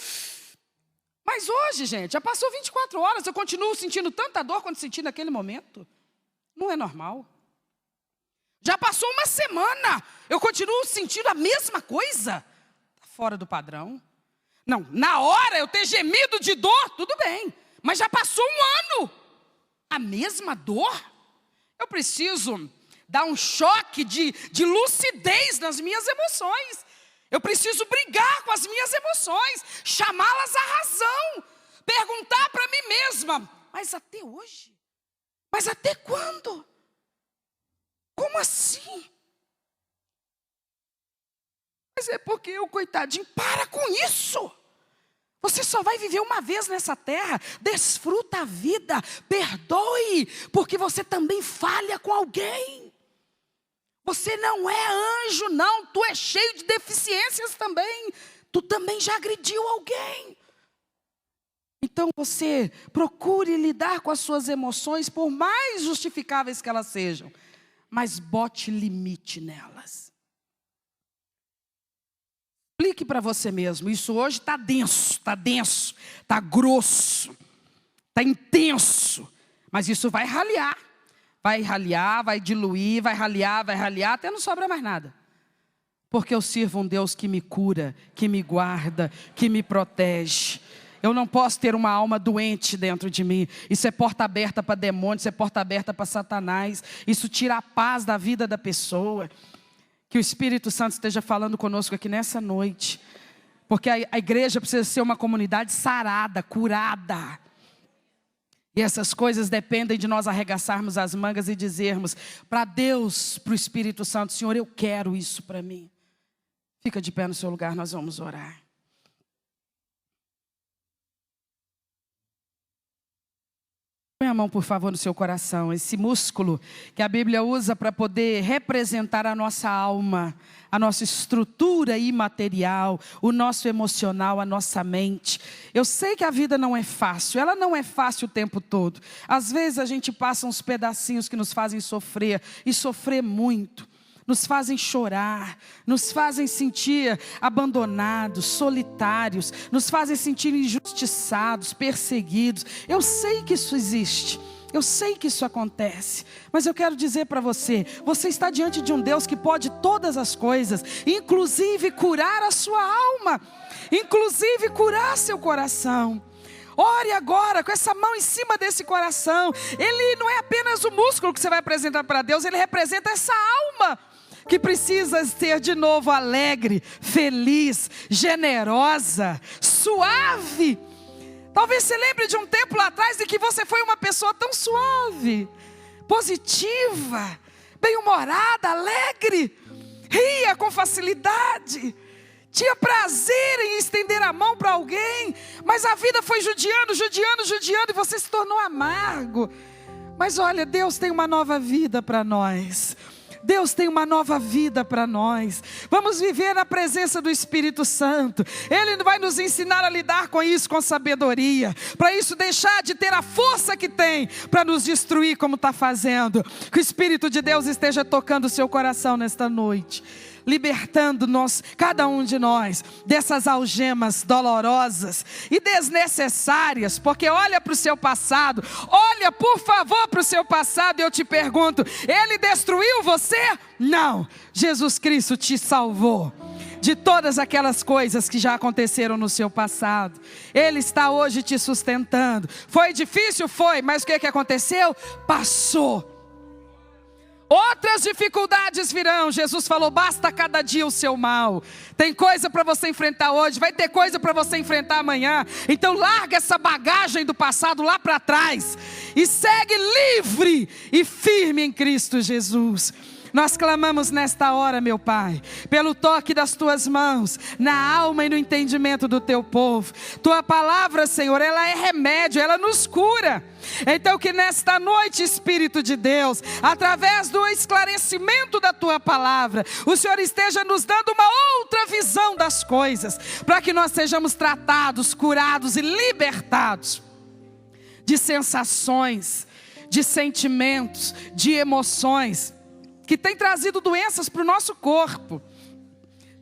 Mas hoje, gente, já passou 24 horas, eu continuo sentindo tanta dor quanto senti naquele momento. Não é normal. Já passou uma semana, eu continuo sentindo a mesma coisa. Está fora do padrão. Não, na hora eu ter gemido de dor, tudo bem. Mas já passou um ano. A mesma dor? Eu preciso dar um choque de lucidez nas minhas emoções. Eu preciso brigar com as minhas emoções, chamá-las à razão. perguntar para mim mesma: mas até hoje? Mas até quando? Como assim? Mas é porque o coitadinho, para com isso. Você só vai viver uma vez nessa terra. Desfruta a vida, perdoe, porque você também falha com alguém. Você não é anjo, não. Tu é cheio de deficiências também. Tu também já agrediu alguém. Então você procure lidar com as suas emoções, por mais justificáveis que elas sejam, mas bote limite nelas. Explique para você mesmo: isso hoje está denso, está grosso, está intenso, mas isso vai raliar, vai diluir, vai raliar, até não sobra mais nada. Porque eu sirvo um Deus que me cura, que me guarda, que me protege. Eu não posso ter uma alma doente dentro de mim. Isso é porta aberta para demônios, isso é porta aberta para Satanás. Isso tira a paz da vida da pessoa. Que o Espírito Santo esteja falando conosco aqui nessa noite. Porque a igreja precisa ser uma comunidade sarada, curada. E essas coisas dependem de nós arregaçarmos as mangas e dizermos para Deus, para o Espírito Santo: Senhor, eu quero isso para mim. Fica de pé no seu lugar, nós vamos orar. Põe a mão, por favor, no seu coração. Esse músculo que a Bíblia usa para poder representar a nossa alma, a nossa estrutura imaterial, o nosso emocional, a nossa mente. Eu sei que a vida não é fácil, ela não é fácil o tempo todo. Às vezes a gente passa uns pedacinhos que nos fazem sofrer, e sofrer muito. Nos fazem chorar, nos fazem sentir abandonados, solitários, nos fazem sentir injustiçados, perseguidos. Eu sei que isso existe, eu sei que isso acontece, mas eu quero dizer para você: você está diante de um Deus que pode todas as coisas, inclusive curar a sua alma, inclusive curar seu coração. Ore agora com essa mão em cima desse coração. Ele não é apenas o músculo que você vai apresentar para Deus, ele representa essa alma que precisa ser de novo alegre, feliz, generosa, suave. Talvez você lembre de um tempo lá atrás em que você foi uma pessoa tão suave, positiva, bem-humorada, alegre, ria com facilidade, tinha prazer em estender a mão para alguém, mas a vida foi judiando e você se tornou amargo. Mas olha, Deus tem uma nova vida para nós. Deus tem uma nova vida para nós. Vamos viver na presença do Espírito Santo. Ele vai nos ensinar a lidar com isso com sabedoria, para isso deixar de ter a força que tem para nos destruir como está fazendo. Que o Espírito de Deus esteja tocando o seu coração nesta noite, libertando-nos, cada um de nós, dessas algemas dolorosas e desnecessárias. Porque olha para o seu passado, olha por favor para o seu passado, e eu te pergunto: ele destruiu você? Não, Jesus Cristo te salvou de todas aquelas coisas que já aconteceram no seu passado. Ele está hoje te sustentando. Foi difícil? Foi, mas o que aconteceu? Passou. Outras dificuldades virão. Jesus falou: basta cada dia o seu mal. Tem coisa para você enfrentar hoje, vai ter coisa para você enfrentar amanhã. Então larga essa bagagem do passado lá para trás e segue livre e firme em Cristo Jesus. Nós clamamos nesta hora, meu Pai, pelo toque das Tuas mãos, na alma e no entendimento do Teu povo. Tua palavra, Senhor, ela é remédio, ela nos cura. Então que nesta noite, Espírito de Deus, através do esclarecimento da Tua palavra, o Senhor esteja nos dando uma outra visão das coisas, para que nós sejamos tratados, curados e libertados de sensações, de sentimentos, de emoções, que tem trazido doenças para o nosso corpo,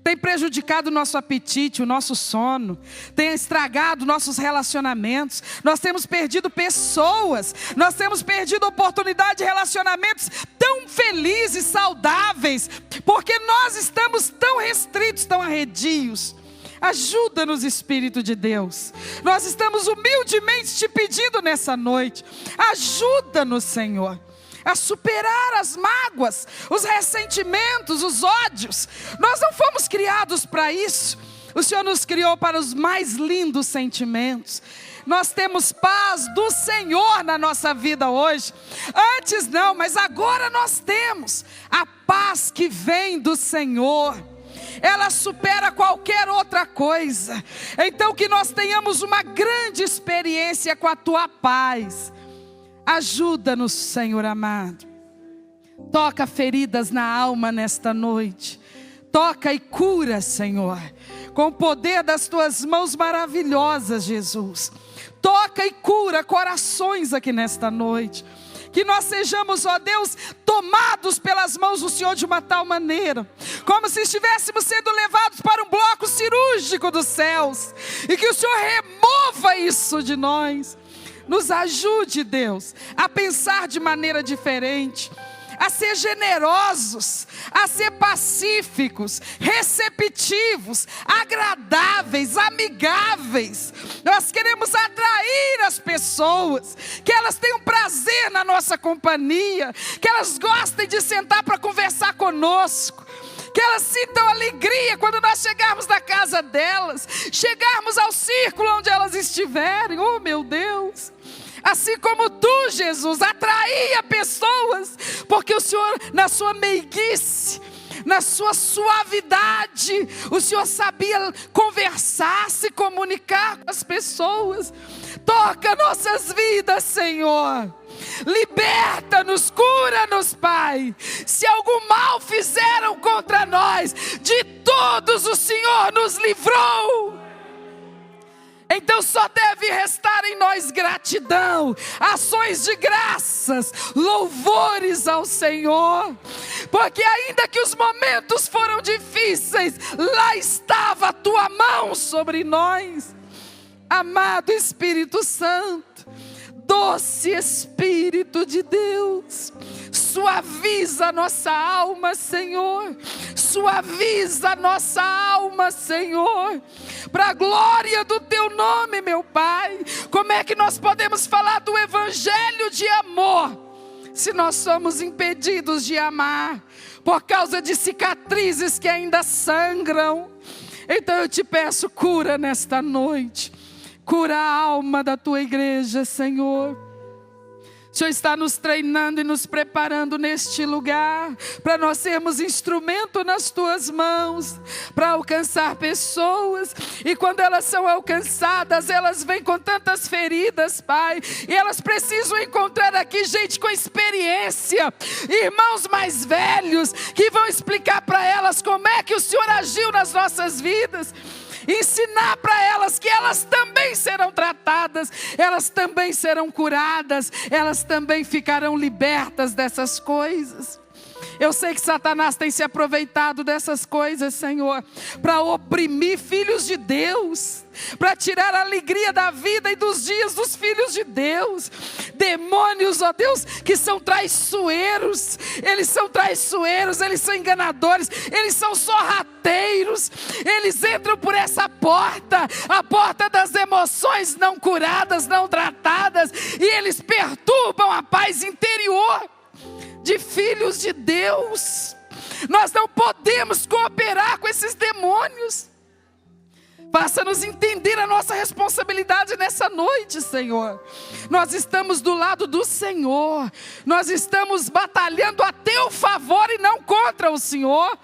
tem prejudicado o nosso apetite, o nosso sono, tem estragado nossos relacionamentos. Nós temos perdido pessoas, nós temos perdido oportunidade de relacionamentos tão felizes, saudáveis, porque nós estamos tão restritos, tão arredios. Ajuda-nos, Espírito de Deus. Nós estamos humildemente te pedindo nessa noite. Ajuda-nos, Senhor, a superar as mágoas, os ressentimentos, os ódios. Nós não fomos criados para isso. O Senhor nos criou para os mais lindos sentimentos. Nós temos paz do Senhor na nossa vida hoje. Antes não, mas agora nós temos a paz que vem do Senhor. Ela supera qualquer outra coisa. Então que nós tenhamos uma grande experiência com a tua paz. Ajuda-nos, Senhor amado. Toca feridas na alma nesta noite. Toca e cura, Senhor, com o poder das tuas mãos maravilhosas, Jesus. Toca e cura corações aqui nesta noite. Que nós sejamos, ó Deus, tomados pelas mãos do Senhor de uma tal maneira, como se estivéssemos sendo levados para um bloco cirúrgico dos céus. E que o Senhor remova isso de nós. Nos ajude, Deus, a pensar de maneira diferente, a ser generosos, a ser pacíficos, receptivos, agradáveis, amigáveis. Nós queremos atrair as pessoas, que elas tenham prazer na nossa companhia, que elas gostem de sentar para conversar conosco, que elas sintam alegria quando nós chegarmos na casa delas, chegarmos ao círculo onde elas estiverem. Oh, meu Deus! Assim como tu, Jesus, atraía pessoas, porque o Senhor, na sua meiguice, na sua suavidade, o Senhor sabia conversar, se comunicar com as pessoas. Toca nossas vidas, Senhor. Liberta-nos, cura-nos, Pai. Se algum mal fizeram contra nós, de todos o Senhor nos livrou. Então só deve restar em nós gratidão, ações de graças, louvores ao Senhor. Porque ainda que os momentos foram difíceis, lá estava a tua mão sobre nós. Amado Espírito Santo, doce Espírito de Deus, suaviza a nossa alma, Senhor. Suaviza a nossa alma, Senhor, para a glória do teu nome, meu Pai. Como é que nós podemos falar do evangelho de amor, se nós somos impedidos de amar, por causa de cicatrizes que ainda sangram? Então eu te peço, cura nesta noite, cura a alma da tua igreja, Senhor. O Senhor está nos treinando e nos preparando neste lugar, para nós sermos instrumento nas tuas mãos, para alcançar pessoas. E quando elas são alcançadas, elas vêm com tantas feridas, Pai, e elas precisam encontrar aqui gente com experiência, irmãos mais velhos, que vão explicar para elas como é que o Senhor agiu nas nossas vidas. Ensinar para elas que elas também serão tratadas, elas também serão curadas, elas também ficarão libertas dessas coisas. Eu sei que Satanás tem se aproveitado dessas coisas, Senhor, para oprimir filhos de Deus, para tirar a alegria da vida e dos dias dos filhos de Deus. Demônios, ó Deus, que são traiçoeiros, eles são enganadores, eles são sorrateiros, eles entram por essa porta, a porta das emoções não curadas, não tratadas, e eles perturbam a paz interior de filhos de Deus. Nós não podemos cooperar com esses demônios. Faça-nos entender a nossa responsabilidade nessa noite, Senhor. Nós estamos do lado do Senhor. Nós estamos batalhando a teu favor e não contra o Senhor.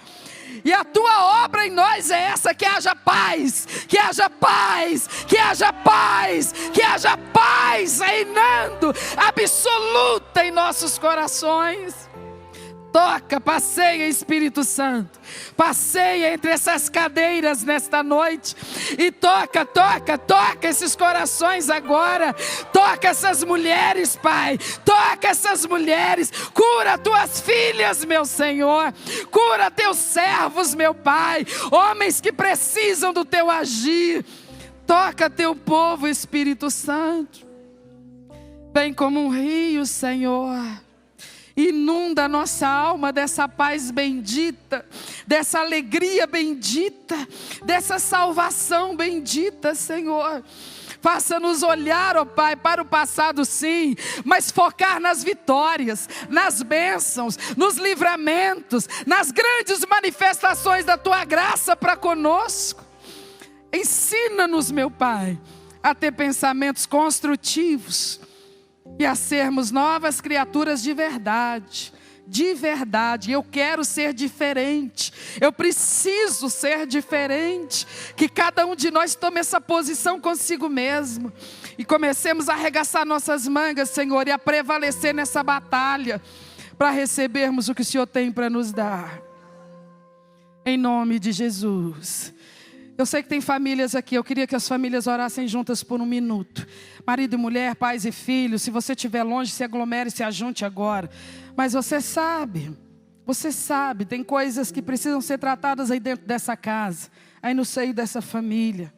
E a tua obra em nós é essa: que haja paz, que haja paz, que haja paz, que haja paz reinando absoluta em nossos corações. Toca, passeia, Espírito Santo, passeia entre essas cadeiras nesta noite, e toca esses corações agora, toca essas mulheres, Pai, toca essas mulheres, cura tuas filhas, meu Senhor, cura teus servos, meu Pai, homens que precisam do teu agir. Toca teu povo, Espírito Santo, vem como um rio, Senhor. Inunda a nossa alma dessa paz bendita, dessa alegria bendita, dessa salvação bendita, Senhor. Faça-nos olhar, ó Pai, para o passado sim, mas focar nas vitórias, nas bênçãos, nos livramentos, nas grandes manifestações da Tua graça para conosco. Ensina-nos, meu Pai, a ter pensamentos construtivos e a sermos novas criaturas de verdade. De verdade, eu quero ser diferente, eu preciso ser diferente. Que cada um de nós tome essa posição consigo mesmo e comecemos a arregaçar nossas mangas, Senhor, e a prevalecer nessa batalha para recebermos o que o Senhor tem para nos dar. Em nome de Jesus. Eu sei que tem famílias aqui, eu queria que as famílias orassem juntas por um minuto. Marido e mulher, pais e filhos, se você estiver longe, se aglomere, se ajunte agora. Mas você sabe, tem coisas que precisam ser tratadas aí dentro dessa casa, aí no seio dessa família.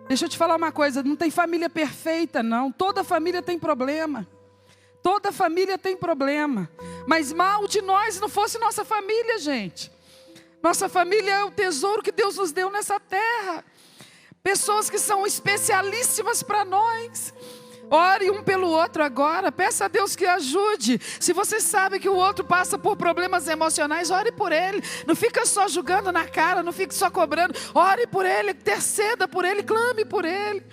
Deixa eu te falar uma coisa, não tem família perfeita não, toda família tem problema. Toda família tem problema, mas mal de nós não fosse nossa família, gente. Nossa família é o tesouro que Deus nos deu nessa terra. Pessoas que são especialíssimas para nós. Ore um pelo outro agora. Peça a Deus que ajude. Se você sabe que o outro passa por problemas emocionais, ore por ele. Não fica só julgando na cara, não fique só cobrando. Ore por ele, interceda por ele, clame por ele.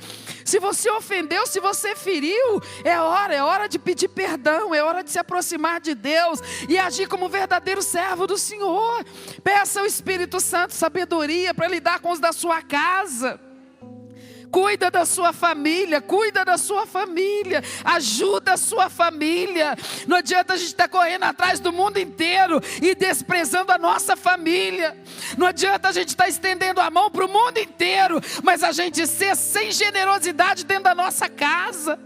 Se você ofendeu, se você feriu, é hora de pedir perdão, é hora de se aproximar de Deus e agir como um verdadeiro servo do Senhor. Peça ao Espírito Santo sabedoria para lidar com os da sua casa. Cuida da sua família, ajuda a sua família. Não adianta a gente estar correndo atrás do mundo inteiro e desprezando a nossa família. Não adianta a gente estar estendendo a mão para o mundo inteiro, mas a gente ser sem generosidade dentro da nossa casa.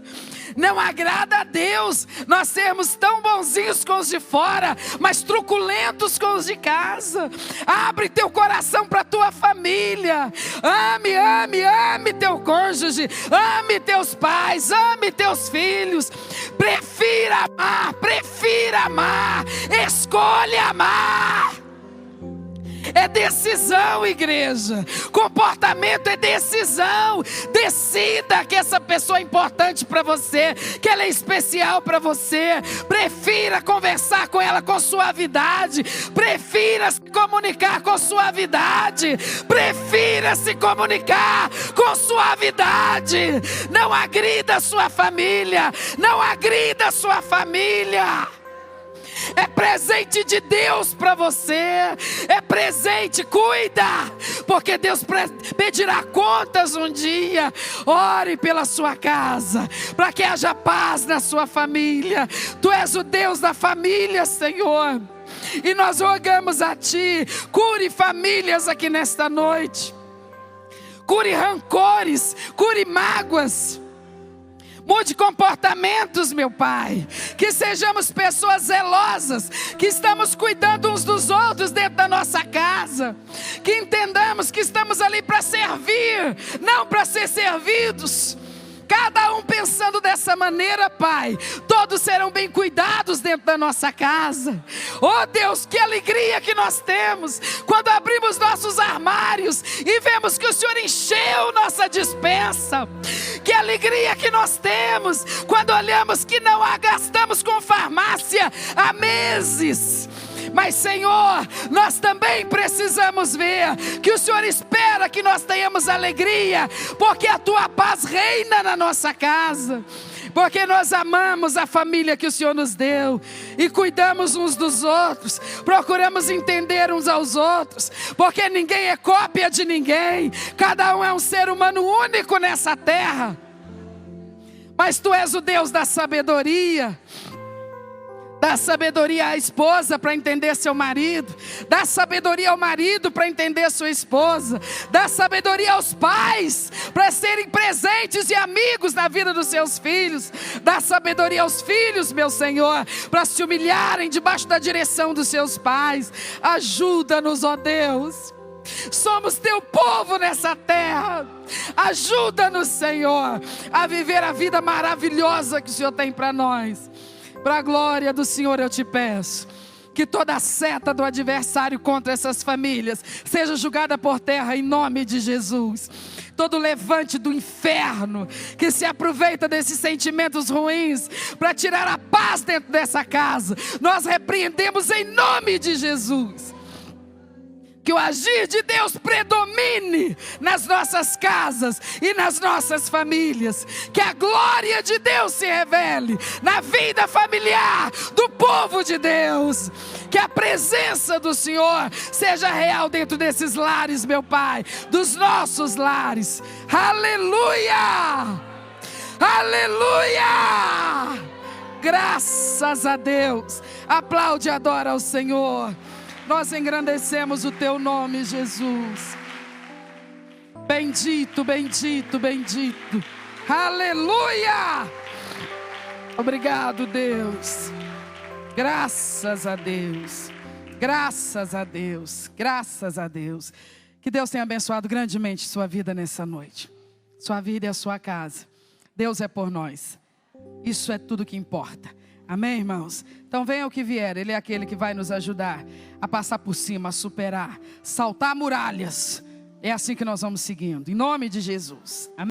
Não agrada a Deus nós sermos tão bonzinhos com os de fora, mas truculentos com os de casa. Abre teu coração para a tua família. Ame teu cônjuge, ame teus pais, ame teus filhos. Prefira amar, escolha amar. É decisão, igreja. Comportamento é decisão. Decida que essa pessoa é importante para você, que ela é especial para você. Prefira conversar com ela com suavidade. Prefira se comunicar com suavidade. Prefira se comunicar com suavidade. Não agrida a sua família. Não agrida a sua família. É presente de Deus para você. É presente, cuida, porque Deus pedirá contas um dia. Ore pela sua casa, para que haja paz na sua família. Tu és o Deus da família, Senhor, e nós rogamos a Ti. Cure famílias aqui nesta noite. Cure rancores, cure mágoas. Mude comportamentos, meu Pai. Que sejamos pessoas zelosas, que estamos cuidando uns dos outros dentro da nossa casa. Que entendamos que estamos ali para servir, não para ser servidos. Cada um pensando dessa maneira, Pai, todos serão bem cuidados dentro da nossa casa. Oh Deus, que alegria que nós temos quando abrimos nossos armários e vemos que o Senhor encheu nossa despensa. Que alegria que nós temos quando olhamos que não a gastamos com farmácia há meses. Mas Senhor, nós também precisamos ver que o Senhor espera que nós tenhamos alegria, porque a Tua paz reina na nossa casa, porque nós amamos a família que o Senhor nos deu e cuidamos uns dos outros, procuramos entender uns aos outros, porque ninguém é cópia de ninguém, cada um é um ser humano único nessa terra. Mas Tu és o Deus da sabedoria. Dá sabedoria à esposa para entender seu marido. Dá sabedoria ao marido para entender sua esposa. Dá sabedoria aos pais para serem presentes e amigos na vida dos seus filhos. Dá sabedoria aos filhos, meu Senhor, para se humilharem debaixo da direção dos seus pais. Ajuda-nos, ó Deus. Somos Teu povo nessa terra. Ajuda-nos, Senhor, a viver a vida maravilhosa que o Senhor tem para nós. Para a glória do Senhor eu te peço que toda a seta do adversário contra essas famílias seja julgada por terra em nome de Jesus. Todo levante do inferno que se aproveita desses sentimentos ruins para tirar a paz dentro dessa casa, nós repreendemos em nome de Jesus. Que o agir de Deus predomine nas nossas casas e nas nossas famílias. Que a glória de Deus se revele na vida familiar do povo de Deus. Que a presença do Senhor seja real dentro desses lares, meu Pai, dos nossos lares. Aleluia! Aleluia! Graças a Deus. Aplaude e adora ao Senhor. Nós engrandecemos o teu nome, Jesus. Bendito, bendito, bendito. Aleluia! Obrigado, Deus. Graças a Deus. Graças a Deus. Graças a Deus. Que Deus tenha abençoado grandemente sua vida nessa noite. Sua vida e a sua casa. Deus é por nós. Isso é tudo que importa. Amém, irmãos? Então venha o que vier, Ele é aquele que vai nos ajudar a passar por cima, a superar, saltar muralhas. É assim que nós vamos seguindo, em nome de Jesus. Amém?